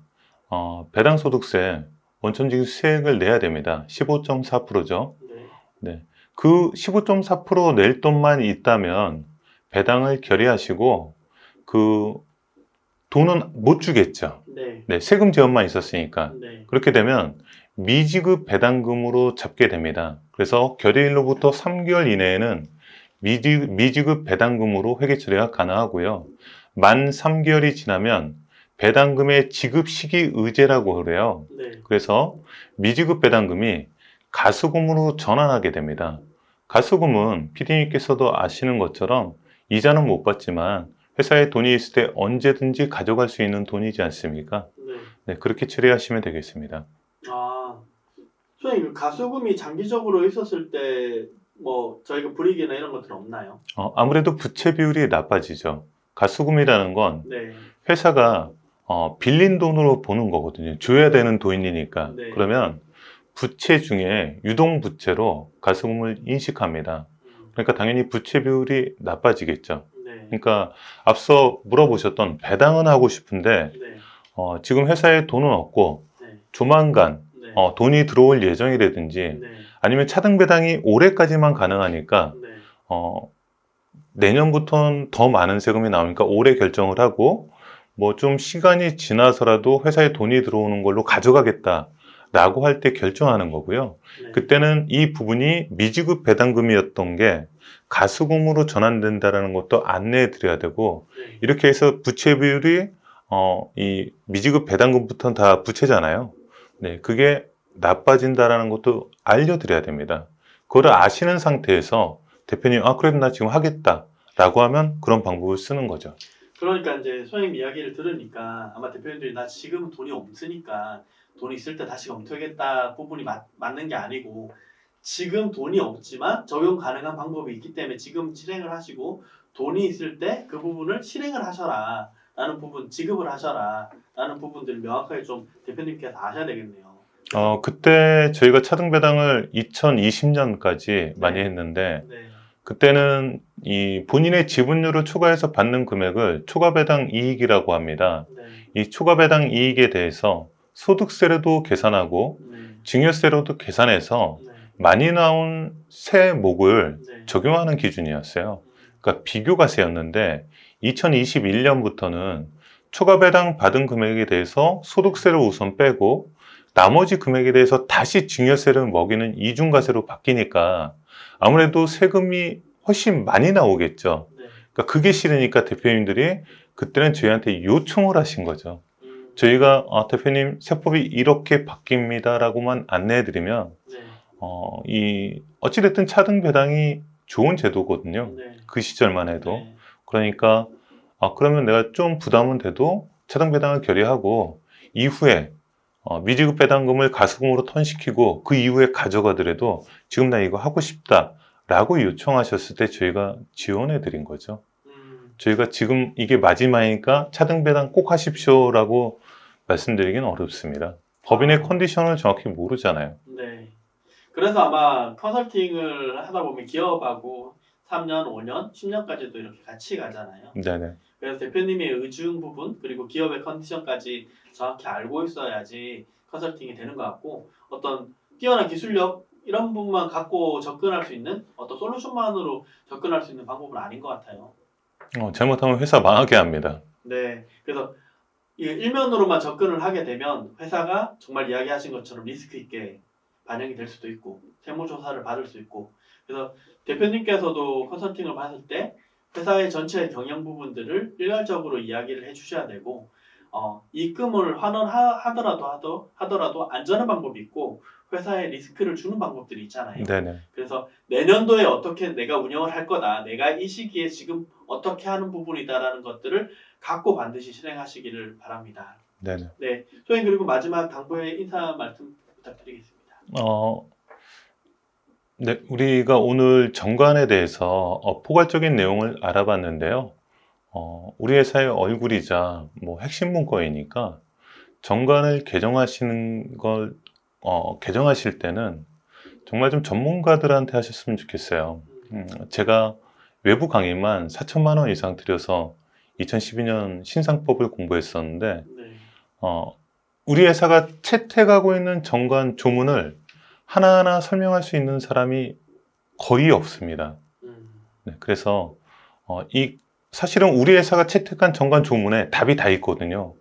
배당소득세 원천징수 세액을 내야 됩니다. 15.4%죠. 네. 그 15.4% 낼 돈만 있다면 배당을 결의하시고 그 돈은 못 주겠죠. 네. 네, 세금 지원만 있었으니까. 네. 그렇게 되면 미지급 배당금으로 잡게 됩니다. 그래서 결의일로부터 3개월 이내에는 미지급 배당금으로 회계 처리가 가능하고요. 만 3개월이 지나면 배당금의 지급 시기 의제라고 그래요. 네. 그래서 미지급 배당금이 가수금으로 전환하게 됩니다. 가수금은 PD님께서도 아시는 것처럼 이자는 못 받지만 회사에 돈이 있을 때 언제든지 가져갈 수 있는 돈이지 않습니까? 네. 네, 그렇게 처리하시면 되겠습니다. 선생님, 가수금이 장기적으로 있었을 때 뭐 저희가 불이익이나 이런 것들 없나요? 아무래도 부채 비율이 나빠지죠. 가수금이라는 건 네. 회사가 빌린 돈으로 보는 거거든요. 줘야 되는 돈이니까. 네. 그러면 부채 중에 유동부채로 가수금을 인식합니다. 그러니까 당연히 부채 비율이 나빠지겠죠. 네. 그러니까 앞서 물어보셨던 배당은 하고 싶은데 네. 지금 회사에 돈은 없고 네. 조만간 네. 돈이 들어올 예정이라든지 네. 아니면 차등 배당이 올해까지만 가능하니까 네. 내년부터는 더 많은 세금이 나오니까 올해 결정을 하고 뭐 좀 시간이 지나서라도 회사에 돈이 들어오는 걸로 가져가겠다라고 할 때 결정하는 거고요. 네. 그때는 이 부분이 미지급 배당금이었던 게 가수금으로 전환된다라는 것도 안내해 드려야 되고 네. 이렇게 해서 부채 비율이 이 미지급 배당금부터는 다 부채잖아요. 네, 그게 나빠진다라는 것도 알려드려야 됩니다. 그거를 아시는 상태에서 대표님, 그래도 나 지금 하겠다라고 하면 그런 방법을 쓰는 거죠. 그러니까 이제 선생님 이야기를 들으니까 아마 대표님들이 나 지금 돈이 없으니까 돈이 있을 때 다시 검토하겠다 부분이 맞는 게 아니고 지금 돈이 없지만 적용 가능한 방법이 있기 때문에 지금 실행을 하시고 돈이 있을 때 그 부분을 실행을 하셔라 라는 부분, 지급을 하셔라 라는 부분들을 명확하게 좀 대표님께서 아셔야 되겠네요. 그때 저희가 차등 배당을 2020년까지 많이 네. 했는데 네. 그때는 이 본인의 지분율을 초과해서 받는 금액을 초과 배당 이익이라고 합니다. 네. 이 초과 배당 이익에 대해서 소득세로도 계산하고 네. 증여세로도 계산해서 네. 많이 나온 세목을 네. 적용하는 기준이었어요. 그러니까 비교가세였는데 2021년부터는 초과 배당 받은 금액에 대해서 소득세를 우선 빼고 나머지 금액에 대해서 다시 증여세를 먹이는 이중과세로 바뀌니까 아무래도 세금이 훨씬 많이 나오겠죠. 네. 그러니까 그게 싫으니까 대표님들이 그때는 저희한테 요청을 하신 거죠. 저희가 대표님 세법이 이렇게 바뀝니다라고만 안내해드리면 네. 어찌됐든 차등 배당이 좋은 제도거든요. 네. 그 시절만 해도. 네. 그러니까 그러면 내가 좀 부담은 돼도 차등 배당을 결의하고 이후에 미지급 배당금을 가수금으로 턴시키고 그 이후에 가져가더라도 지금 나 이거 하고 싶다라고 요청하셨을 때 저희가 지원해 드린 거죠. 저희가 지금 이게 마지막이니까 차등 배당 꼭 하십시오라고 말씀드리기는 어렵습니다. 법인의 컨디션을 정확히 모르잖아요. 네. 그래서 아마 컨설팅을 하다 보면 기업하고 3년, 5년, 10년까지도 이렇게 같이 가잖아요. 네네. 그래서 대표님의 의중 부분 그리고 기업의 컨디션까지 정확히 알고 있어야지 컨설팅이 되는 것 같고 어떤 뛰어난 기술력 이런 부분만 갖고 접근할 수 있는 어떤 솔루션만으로 접근할 수 있는 방법은 아닌 것 같아요. 잘못하면 회사 망하게 합니다. 네. 그래서 이 일면으로만 접근을 하게 되면 회사가 정말 이야기하신 것처럼 리스크 있게 반영이 될 수도 있고 세무조사를 받을 수 있고 그래서 대표님께서도 컨설팅을 받을 때 회사의 전체 경영 부분들을 일괄적으로 이야기를 해주셔야 되고 입금을 하더라도 안전한 방법이 있고 회사에 리스크를 주는 방법들이 있잖아요. 네네. 그래서 내년도에 어떻게 내가 운영을 할 거다. 내가 이 시기에 지금 어떻게 하는 부분이다라는 것들을 갖고 반드시 실행하시기를 바랍니다. 네네. 네, 소장님 그리고 마지막 당부의 인사 말씀 부탁드리겠습니다. 네, 우리가 오늘 정관에 대해서 포괄적인 내용을 알아봤는데요. 우리 회사의 얼굴이자 뭐 핵심 문구이니까 정관을 개정하실 때는 정말 좀 전문가들한테 하셨으면 좋겠어요. 제가 외부 강의만 4천만 원 이상 들여서 2012년 신상법을 공부했었는데 네. 우리 회사가 채택하고 있는 정관 조문을 하나하나 설명할 수 있는 사람이 거의 없습니다. 네, 그래서 사실은 우리 회사가 채택한 정관 조문에 답이 다 있거든요.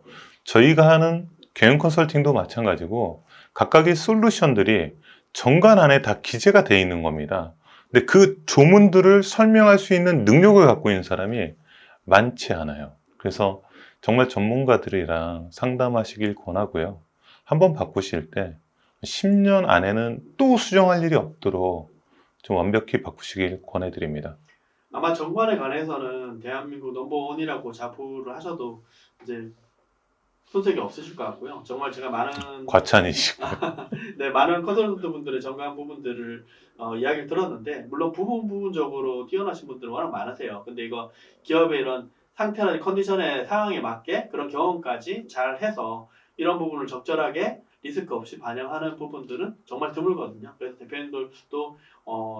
저희가 하는 경영 컨설팅도 마찬가지고 각각의 솔루션들이 정관 안에 다 기재가 되어 있는 겁니다. 근데 그 조문들을 설명할 수 있는 능력을 갖고 있는 사람이 많지 않아요. 그래서 정말 전문가들이랑 상담하시길 권하고요. 한번 바꾸실 때 10년 안에는 또 수정할 일이 없도록 좀 완벽히 바꾸시길 권해드립니다. 아마 정관에 관해서는 대한민국 넘버원이라고 자부를 하셔도 이제 손색이 없으실 것 같고요. 정말 제가 많은 과찬이시고. 네, 많은 컨설턴트 분들의 정관 부분들을 이야기를 들었는데 물론 부분적으로 뛰어나신 분들은 워낙 많으세요. 근데 이거 기업의 이런 상태나 컨디션의 상황에 맞게 그런 경험까지 잘 해서 이런 부분을 적절하게 리스크 없이 반영하는 부분들은 정말 드물거든요. 그래서 대표님들도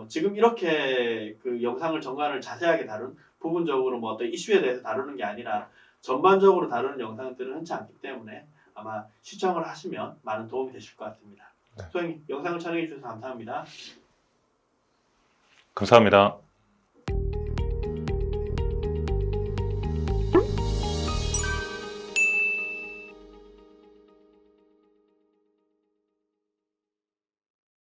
지금 이렇게 그 영상을 정관을 자세하게 다룬 부분적으로 뭐 어떤 이슈에 대해서 다루는 게 아니라 전반적으로 다루는 영상들은 흔치 않기 때문에 아마 시청을 하시면 많은 도움이 되실 것 같습니다. 네. 소장님 영상을 촬영해 주셔서 감사합니다. 감사합니다.